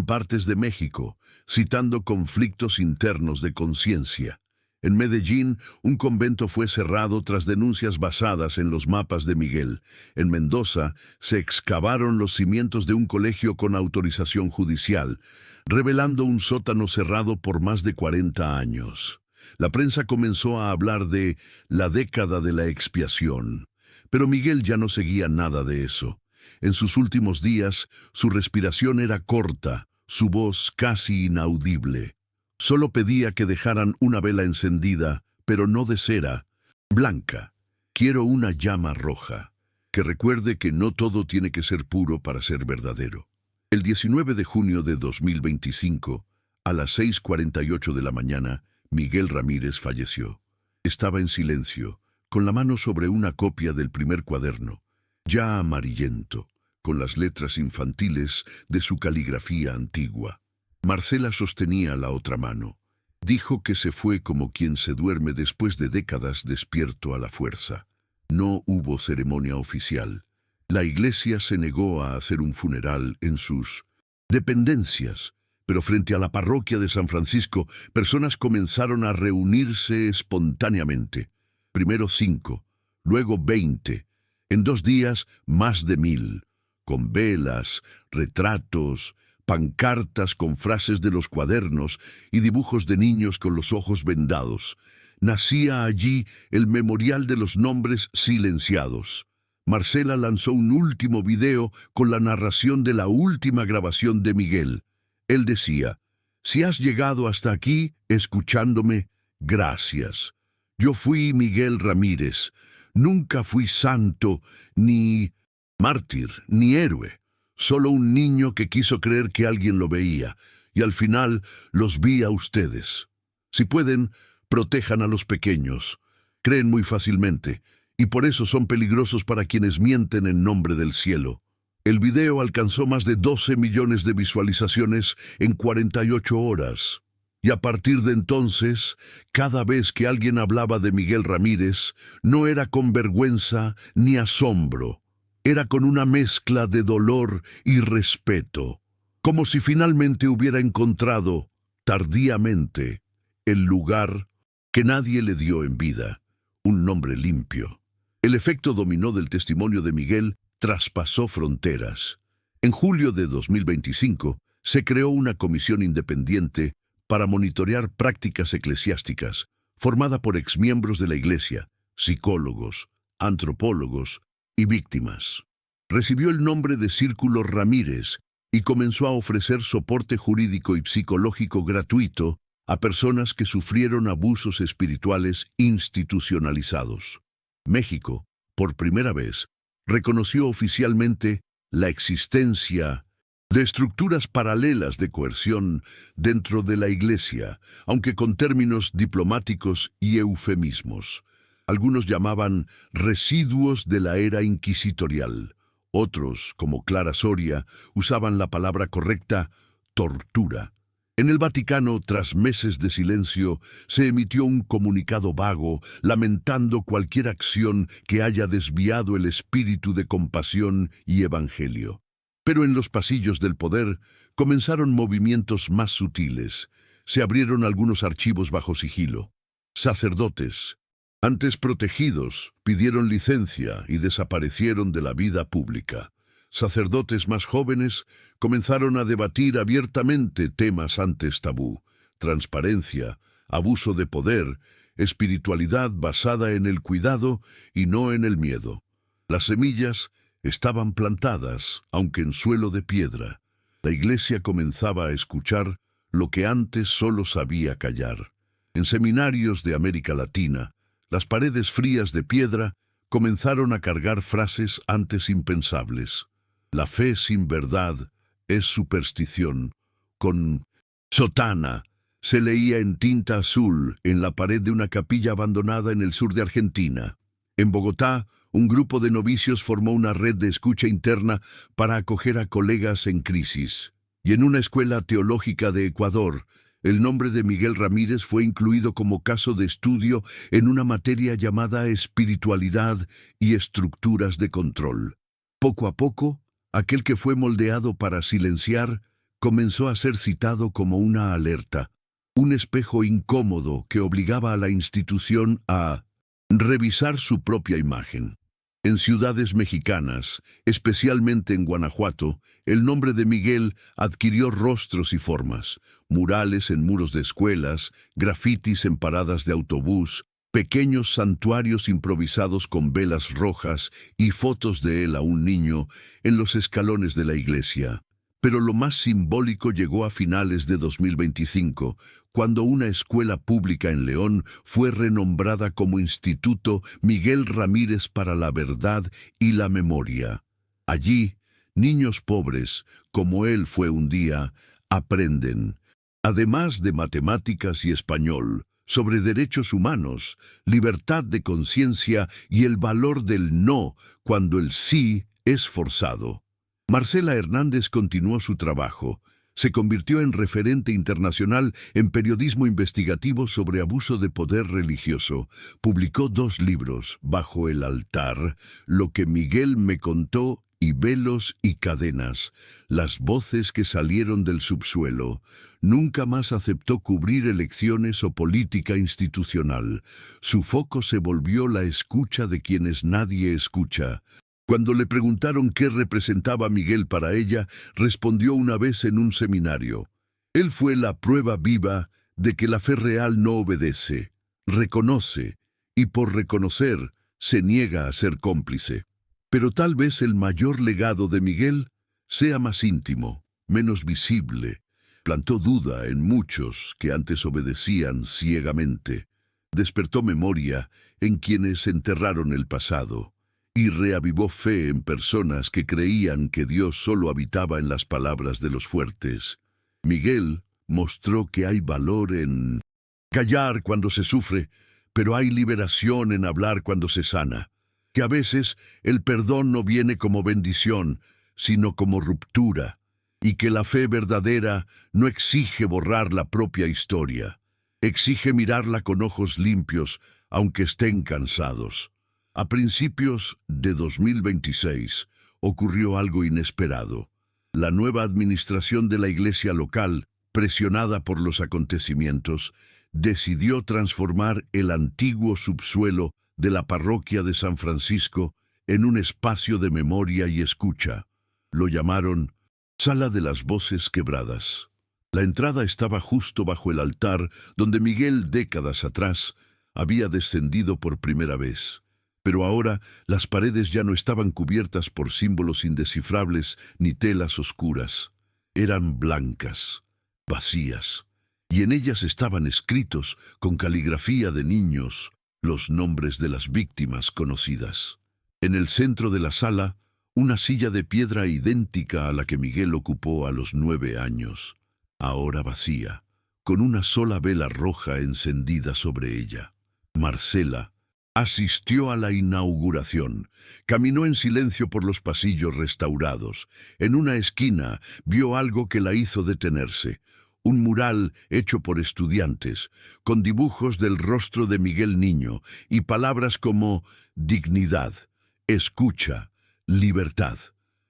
partes de México, citando conflictos internos de conciencia. En Medellín, un convento fue cerrado tras denuncias basadas en los mapas de Miguel. En Mendoza, se excavaron los cimientos de un colegio con autorización judicial, revelando un sótano cerrado por más de 40 años. La prensa comenzó a hablar de la década de la expiación, pero Miguel ya no seguía nada de eso. En sus últimos días, su respiración era corta, su voz casi inaudible. Solo pedía que dejaran una vela encendida, pero no de cera, blanca. Quiero una llama roja, que recuerde que no todo tiene que ser puro para ser verdadero. El 19 de junio de 2025, a las 6:48 de la mañana, Miguel Ramírez falleció. Estaba en silencio, con la mano sobre una copia del primer cuaderno, ya amarillento, con las letras infantiles de su caligrafía antigua. Marcela sostenía la otra mano. Dijo que se fue como quien se duerme después de décadas despierto a la fuerza. No hubo ceremonia oficial. La iglesia se negó a hacer un funeral en sus dependencias, pero frente a la parroquia de San Francisco, personas comenzaron a reunirse espontáneamente. Primero 5, luego 20. En 2 días, más de 1000, con velas, retratos, pancartas con frases de los cuadernos y dibujos de niños con los ojos vendados. Nacía allí el memorial de los nombres silenciados. Marcela lanzó un último video con la narración de la última grabación de Miguel. Él decía: «Si has llegado hasta aquí, escuchándome, gracias. Yo fui Miguel Ramírez. Nunca fui santo, ni mártir, ni héroe. Solo un niño que quiso creer que alguien lo veía, y al final los vi a ustedes. Si pueden, protejan a los pequeños. Creen muy fácilmente, y por eso son peligrosos para quienes mienten en nombre del cielo». El video alcanzó más de 12 millones de visualizaciones en 48 horas. Y a partir de entonces, cada vez que alguien hablaba de Miguel Ramírez, no era con vergüenza ni asombro. Era con una mezcla de dolor y respeto, como si finalmente hubiera encontrado, tardíamente, el lugar que nadie le dio en vida, un nombre limpio. El efecto dominó del testimonio de Miguel traspasó fronteras. En julio de 2025, se creó una comisión independiente para monitorear prácticas eclesiásticas, formada por exmiembros de la Iglesia, psicólogos, antropólogos y víctimas. Recibió el nombre de Círculo Ramírez y comenzó a ofrecer soporte jurídico y psicológico gratuito a personas que sufrieron abusos espirituales institucionalizados. México, por primera vez, reconoció oficialmente la existencia de estructuras paralelas de coerción dentro de la Iglesia, aunque con términos diplomáticos y eufemismos. Algunos llamaban residuos de la era inquisitorial. Otros, como Clara Soria, usaban la palabra correcta, tortura. En el Vaticano, tras meses de silencio, se emitió un comunicado vago lamentando cualquier acción que haya desviado el espíritu de compasión y evangelio. Pero en los pasillos del poder comenzaron movimientos más sutiles. Se abrieron algunos archivos bajo sigilo. Sacerdotes, antes protegidos, pidieron licencia y desaparecieron de la vida pública. Sacerdotes más jóvenes comenzaron a debatir abiertamente temas antes tabú: transparencia, abuso de poder, espiritualidad basada en el cuidado y no en el miedo. Las semillas estaban plantadas, aunque en suelo de piedra. La Iglesia comenzaba a escuchar lo que antes solo sabía callar. En seminarios de América Latina, las paredes frías de piedra comenzaron a cargar frases antes impensables. La fe sin verdad es superstición. Con sotana se leía en tinta azul en la pared de una capilla abandonada en el sur de Argentina. En Bogotá, un grupo de novicios formó una red de escucha interna para acoger a colegas en crisis. Y en una escuela teológica de Ecuador, el nombre de Miguel Ramírez fue incluido como caso de estudio en una materia llamada espiritualidad y estructuras de control. Poco a poco, aquel que fue moldeado para silenciar comenzó a ser citado como una alerta. un espejo incómodo que obligaba a la institución a revisar su propia imagen. En ciudades mexicanas, especialmente en Guanajuato, el nombre de Miguel adquirió rostros y formas: murales en muros de escuelas, grafitis en paradas de autobús, pequeños santuarios improvisados con velas rojas y fotos de él a un niño en los escalones de la iglesia. Pero lo más simbólico llegó a finales de 2025, cuando una escuela pública en León fue renombrada como Instituto Miguel Ramírez para la Verdad y la Memoria. Allí, niños pobres, como él fue un día, aprenden, además de matemáticas y español, sobre derechos humanos, libertad de conciencia y el valor del no cuando el sí es forzado. Marcela Hernández continuó su trabajo. Se convirtió en referente internacional en periodismo investigativo sobre abuso de poder religioso. Publicó 2 libros: Bajo el altar, Lo que Miguel me contó, y Velos y cadenas, las voces que salieron del subsuelo. Nunca más aceptó cubrir elecciones o política institucional. Su foco se volvió la escucha de quienes nadie escucha. Cuando le preguntaron qué representaba Miguel para ella, respondió una vez en un seminario: él fue la prueba viva de que la fe real no obedece, reconoce, y por reconocer, se niega a ser cómplice. Pero tal vez el mayor legado de Miguel sea más íntimo, menos visible. Plantó duda en muchos que antes obedecían ciegamente. Despertó memoria en quienes enterraron el pasado, y reavivó fe en personas que creían que Dios solo habitaba en las palabras de los fuertes. Miguel mostró que hay valor en callar cuando se sufre, pero hay liberación en hablar cuando se sana. Que a veces el perdón no viene como bendición, sino como ruptura, y que la fe verdadera no exige borrar la propia historia, exige mirarla con ojos limpios, aunque estén cansados. A principios de 2026 ocurrió algo inesperado. La nueva administración de la iglesia local, presionada por los acontecimientos, decidió transformar el antiguo subsuelo de la parroquia de San Francisco en un espacio de memoria y escucha. Lo llamaron Sala de las Voces Quebradas. La entrada estaba justo bajo el altar donde Miguel, décadas atrás, había descendido por primera vez. Pero ahora las paredes ya no estaban cubiertas por símbolos indescifrables ni telas oscuras. Eran blancas, vacías, y en ellas estaban escritos, con caligrafía de niños, los nombres de las víctimas conocidas. En el centro de la sala, una silla de piedra idéntica a la que Miguel ocupó a los 9 años, ahora vacía, con una sola vela roja encendida sobre ella. Marcela asistió a la inauguración. Caminó en silencio por los pasillos restaurados. En una esquina vio algo que la hizo detenerse: un mural hecho por estudiantes, con dibujos del rostro de Miguel niño y palabras como dignidad, escucha, libertad.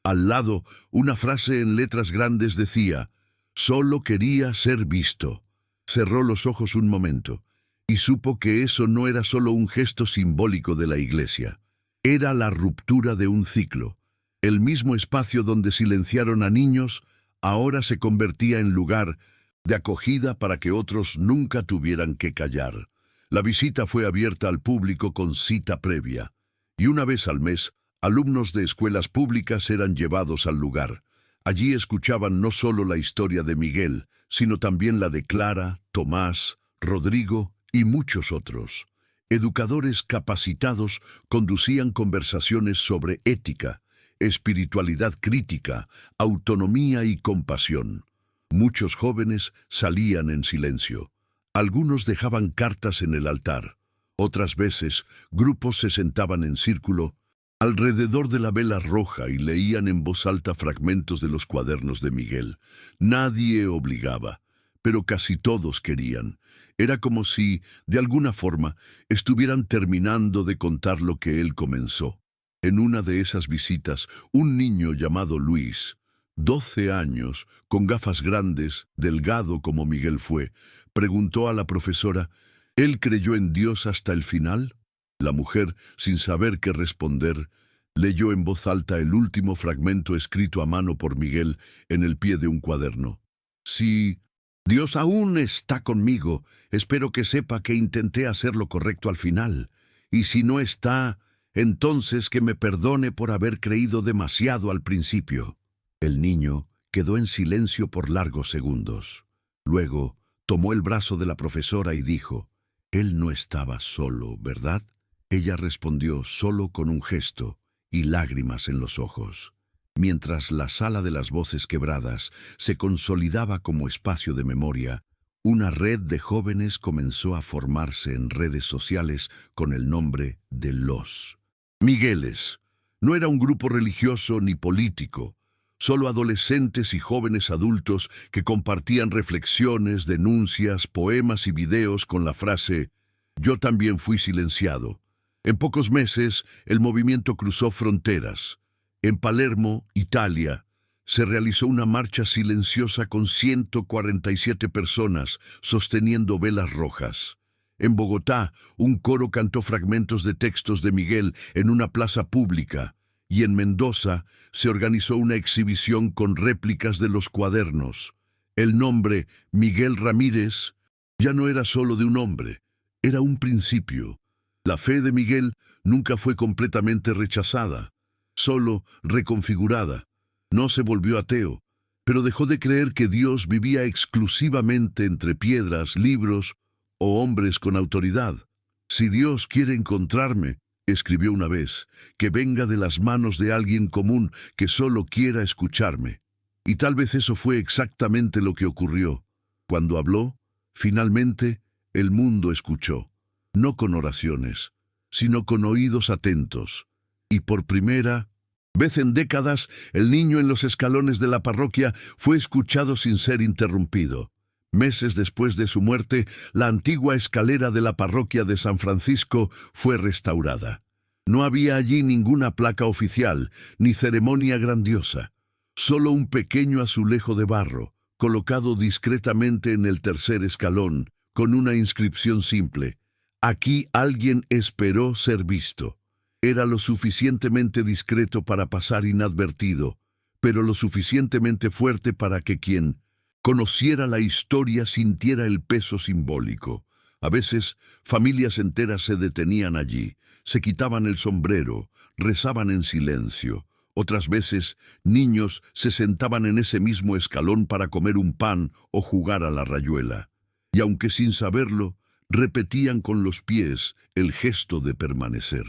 Al lado, una frase en letras grandes decía: solo quería ser visto. Cerró los ojos un momento y supo que eso no era solo un gesto simbólico de la iglesia. Era la ruptura de un ciclo. El mismo espacio donde silenciaron a niños ahora se convertía en lugar de acogida para que otros nunca tuvieran que callar. La visita fue abierta al público con cita previa, y una vez al mes, alumnos de escuelas públicas eran llevados al lugar. Allí escuchaban no solo la historia de Miguel, sino también la de Clara, Tomás, Rodrigo y muchos otros. Educadores capacitados conducían conversaciones sobre ética, espiritualidad crítica, autonomía y compasión. Muchos jóvenes salían en silencio. Algunos dejaban cartas en el altar. Otras veces, grupos se sentaban en círculo alrededor de la vela roja y leían en voz alta fragmentos de los cuadernos de Miguel. Nadie obligaba, pero casi todos querían. Era como si, de alguna forma, estuvieran terminando de contar lo que él comenzó. En una de esas visitas, un niño llamado Luis 12 años, con gafas grandes, delgado como Miguel fue, preguntó a la profesora, ¿él creyó en Dios hasta el final? La mujer, sin saber qué responder, leyó en voz alta el último fragmento escrito a mano por Miguel en el pie de un cuaderno. Sí, Dios aún está conmigo. Espero que sepa que intenté hacer lo correcto al final. Y si no está, entonces que me perdone por haber creído demasiado al principio. El niño quedó en silencio por largos segundos. Luego tomó el brazo de la profesora y dijo, «Él no estaba solo, ¿verdad?». Ella respondió solo con un gesto y lágrimas en los ojos. Mientras la sala de las voces quebradas se consolidaba como espacio de memoria, una red de jóvenes comenzó a formarse en redes sociales con el nombre de Los Migueles. No era un grupo religioso ni político, solo adolescentes y jóvenes adultos que compartían reflexiones, denuncias, poemas y videos con la frase «Yo también fui silenciado». En pocos meses, el movimiento cruzó fronteras. En Palermo, Italia, se realizó una marcha silenciosa con 147 personas sosteniendo velas rojas. En Bogotá, un coro cantó fragmentos de textos de Miguel en una plaza pública, y en Mendoza se organizó una exhibición con réplicas de los cuadernos. El nombre Miguel Ramírez ya no era solo de un hombre, era un principio. La fe de Miguel nunca fue completamente rechazada, solo reconfigurada. No se volvió ateo, pero dejó de creer que Dios vivía exclusivamente entre piedras, libros o hombres con autoridad. «Si Dios quiere encontrarme», escribió una vez, «que venga de las manos de alguien común que solo quiera escucharme». Y tal vez eso fue exactamente lo que ocurrió. Cuando habló, finalmente, el mundo escuchó, no con oraciones, sino con oídos atentos. Y por primera vez en décadas, el niño en los escalones de la parroquia fue escuchado sin ser interrumpido. Meses después de su muerte, la antigua escalera de la parroquia de San Francisco fue restaurada. No había allí ninguna placa oficial, ni ceremonia grandiosa. Solo un pequeño azulejo de barro, colocado discretamente en el tercer escalón, con una inscripción simple. «Aquí alguien esperó ser visto». Era lo suficientemente discreto para pasar inadvertido, pero lo suficientemente fuerte para que quien conociera la historia sintiera el peso simbólico. A veces, familias enteras se detenían allí, se quitaban el sombrero, rezaban en silencio. Otras veces, niños se sentaban en ese mismo escalón para comer un pan o jugar a la rayuela. Y aunque sin saberlo, repetían con los pies el gesto de permanecer.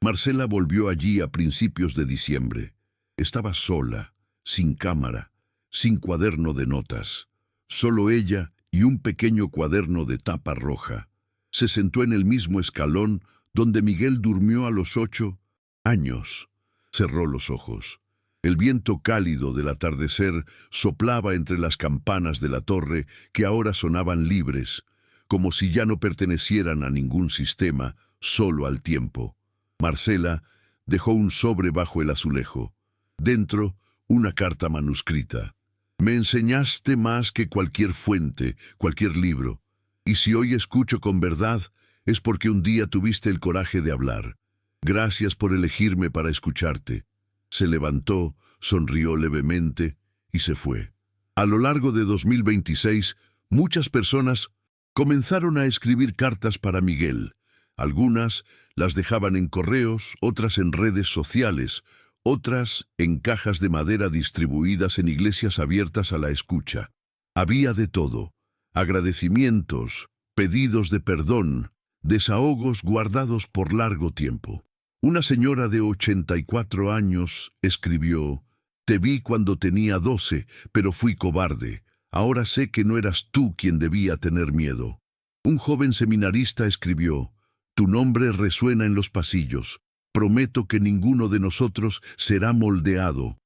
Marcela volvió allí a principios de diciembre. Estaba sola, sin cámara, sin cuaderno de notas. Solo ella y un pequeño cuaderno de tapa roja. Se sentó en el mismo escalón donde Miguel durmió a los 8 años. Cerró los ojos. El viento cálido del atardecer soplaba entre las campanas de la torre que ahora sonaban libres, como si ya no pertenecieran a ningún sistema, solo al tiempo. Marcela dejó un sobre bajo el azulejo. Dentro, una carta manuscrita. «Me enseñaste más que cualquier fuente, cualquier libro. Y si hoy escucho con verdad, es porque un día tuviste el coraje de hablar. Gracias por elegirme para escucharte». Se levantó, sonrió levemente y se fue. A lo largo de 2026, muchas personas comenzaron a escribir cartas para Miguel. Algunas las dejaban en correos, otras en redes sociales, otras en cajas de madera distribuidas en iglesias abiertas a la escucha. Había de todo: agradecimientos, pedidos de perdón, desahogos guardados por largo tiempo. Una señora de 84 años escribió: «Te vi cuando tenía 12, pero fui cobarde. Ahora sé que no eras tú quien debía tener miedo». Un joven seminarista escribió: «Tu nombre resuena en los pasillos. Prometo que ninguno de nosotros será moldeado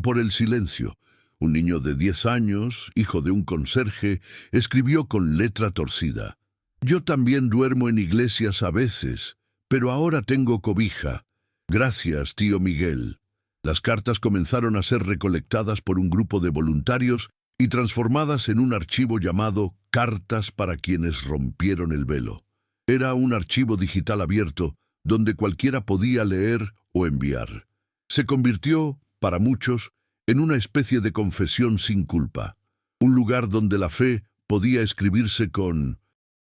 por el silencio». Un niño de 10 años, hijo de un conserje, escribió con letra torcida: «Yo también duermo en iglesias a veces, pero ahora tengo cobija. Gracias, tío Miguel». Las cartas comenzaron a ser recolectadas por un grupo de voluntarios y transformadas en un archivo llamado Cartas para quienes rompieron el velo. Era un archivo digital abierto donde cualquiera podía leer o enviar. Se convirtió, para muchos, en una especie de confesión sin culpa, un lugar donde la fe podía escribirse con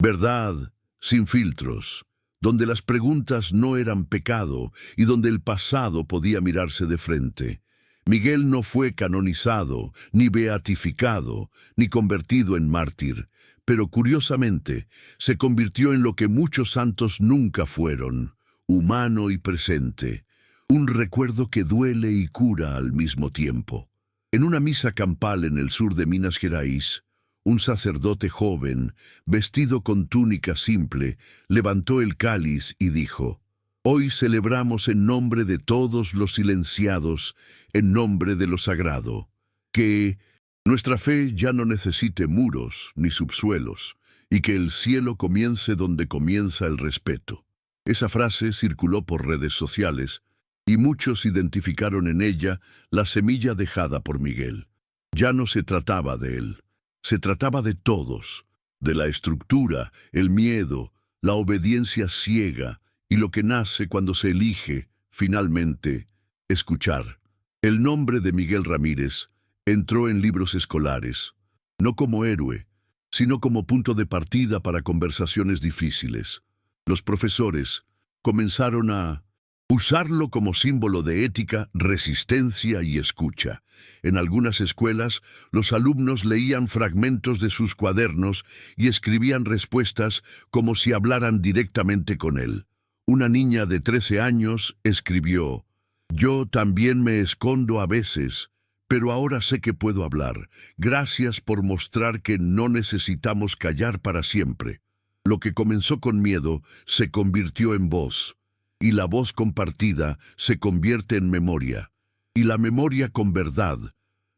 verdad, sin filtros, donde las preguntas no eran pecado y donde el pasado podía mirarse de frente. Miguel no fue canonizado, ni beatificado, ni convertido en mártir, pero curiosamente se convirtió en lo que muchos santos nunca fueron, humano y presente, un recuerdo que duele y cura al mismo tiempo. En una misa campal en el sur de Minas Gerais, un sacerdote joven, vestido con túnica simple, levantó el cáliz y dijo: «Hoy celebramos en nombre de todos los silenciados, en nombre de lo sagrado, que nuestra fe ya no necesite muros ni subsuelos, y que el cielo comience donde comienza el respeto». Esa frase circuló por redes sociales, y muchos identificaron en ella la semilla dejada por Miguel. Ya no se trataba de él. Se trataba de todos, de la estructura, el miedo, la obediencia ciega y lo que nace cuando se elige, finalmente, escuchar. El nombre de Miguel Ramírez entró en libros escolares, no como héroe, sino como punto de partida para conversaciones difíciles. Los profesores comenzaron a usarlo como símbolo de ética, resistencia y escucha. En algunas escuelas, los alumnos leían fragmentos de sus cuadernos y escribían respuestas como si hablaran directamente con él. Una niña de 13 años escribió: «Yo también me escondo a veces, pero ahora sé que puedo hablar. Gracias por mostrar que no necesitamos callar para siempre». Lo que comenzó con miedo se convirtió en voz. Y la voz compartida se convierte en memoria, y la memoria con verdad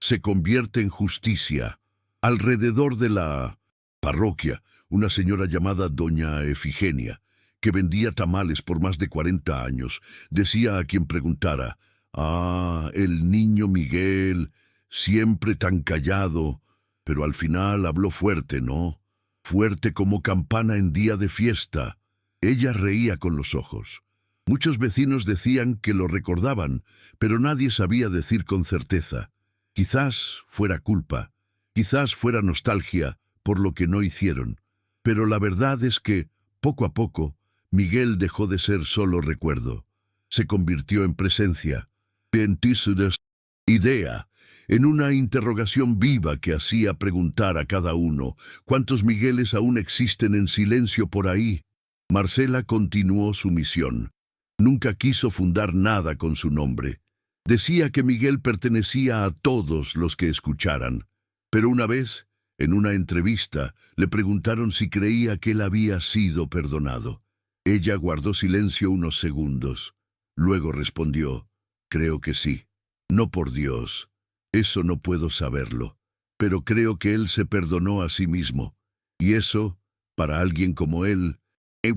se convierte en justicia. Alrededor de la parroquia, una señora llamada Doña Efigenia, que vendía tamales por más de 40 años, decía a quien preguntara: «Ah, el niño Miguel, siempre tan callado, pero al final habló fuerte, ¿no? Fuerte como campana en día de fiesta». Ella reía con los ojos. Muchos vecinos decían que lo recordaban, pero nadie sabía decir con certeza. Quizás fuera culpa, quizás fuera nostalgia por lo que no hicieron. Pero la verdad es que, poco a poco, Miguel dejó de ser solo recuerdo. Se convirtió en presencia, idea, en una interrogación viva que hacía preguntar a cada uno: ¿cuántos Migueles aún existen en silencio por ahí? Marcela continuó su misión. Nunca quiso fundar nada con su nombre. Decía que Miguel pertenecía a todos los que escucharan. Pero una vez, en una entrevista, le preguntaron si creía que él había sido perdonado. Ella guardó silencio unos segundos. Luego respondió: «Creo que sí. No por Dios. Eso no puedo saberlo. Pero creo que él se perdonó a sí mismo. Y eso, para alguien como él,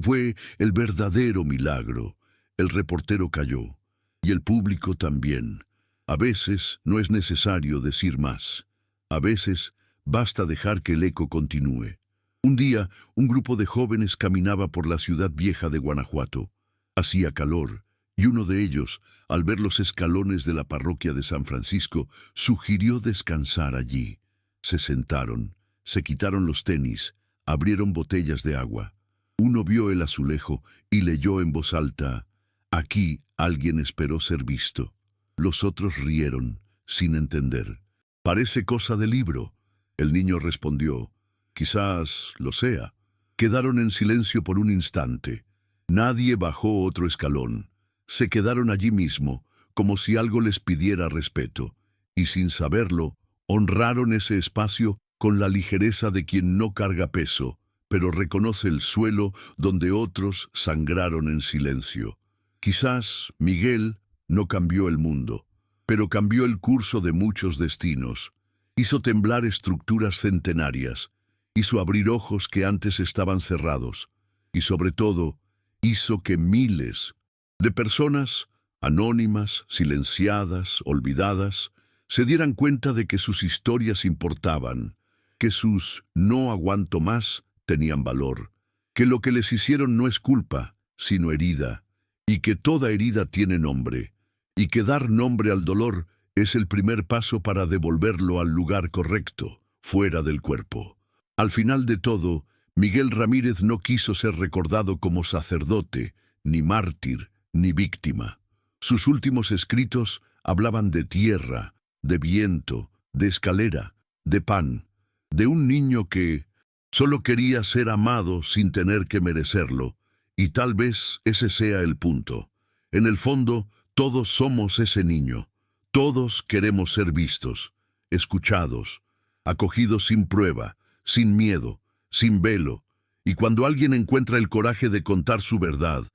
fue el verdadero milagro». El reportero calló, y el público también. A veces no es necesario decir más. A veces basta dejar que el eco continúe. Un día, un grupo de jóvenes caminaba por la ciudad vieja de Guanajuato. Hacía calor, y uno de ellos, al ver los escalones de la parroquia de San Francisco, sugirió descansar allí. Se sentaron, se quitaron los tenis, abrieron botellas de agua. Uno vio el azulejo y leyó en voz alta: «Aquí alguien esperó ser visto». Los otros rieron, sin entender. «Parece cosa de libro». El niño respondió: «Quizás lo sea». Quedaron en silencio por un instante. Nadie bajó otro escalón. Se quedaron allí mismo, como si algo les pidiera respeto. Y sin saberlo, honraron ese espacio con la ligereza de quien no carga peso, pero reconoce el suelo donde otros sangraron en silencio. Quizás Miguel no cambió el mundo, pero cambió el curso de muchos destinos. Hizo temblar estructuras centenarias, hizo abrir ojos que antes estaban cerrados, y sobre todo, hizo que miles de personas anónimas, silenciadas, olvidadas, se dieran cuenta de que sus historias importaban, que sus "no aguanto más" tenían valor, que lo que les hicieron no es culpa, sino herida, y que toda herida tiene nombre, y que dar nombre al dolor es el primer paso para devolverlo al lugar correcto, fuera del cuerpo. Al final de todo, Miguel Ramírez no quiso ser recordado como sacerdote, ni mártir, ni víctima. Sus últimos escritos hablaban de tierra, de viento, de escalera, de pan, de un niño que solo quería ser amado sin tener que merecerlo, y tal vez ese sea el punto. En el fondo, todos somos ese niño. Todos queremos ser vistos, escuchados, acogidos sin prueba, sin miedo, sin velo, y cuando alguien encuentra el coraje de contar su verdad,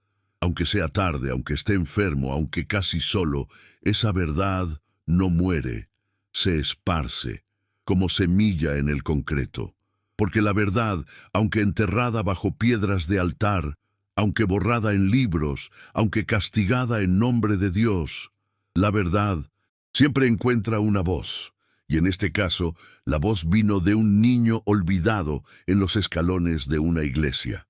aunque sea tarde, aunque esté enfermo, aunque casi solo, esa verdad no muere, se esparce, como semilla en el concreto. Porque la verdad, aunque enterrada bajo piedras de altar, aunque borrada en libros, aunque castigada en nombre de Dios, la verdad siempre encuentra una voz, y en este caso, la voz vino de un niño olvidado en los escalones de una iglesia.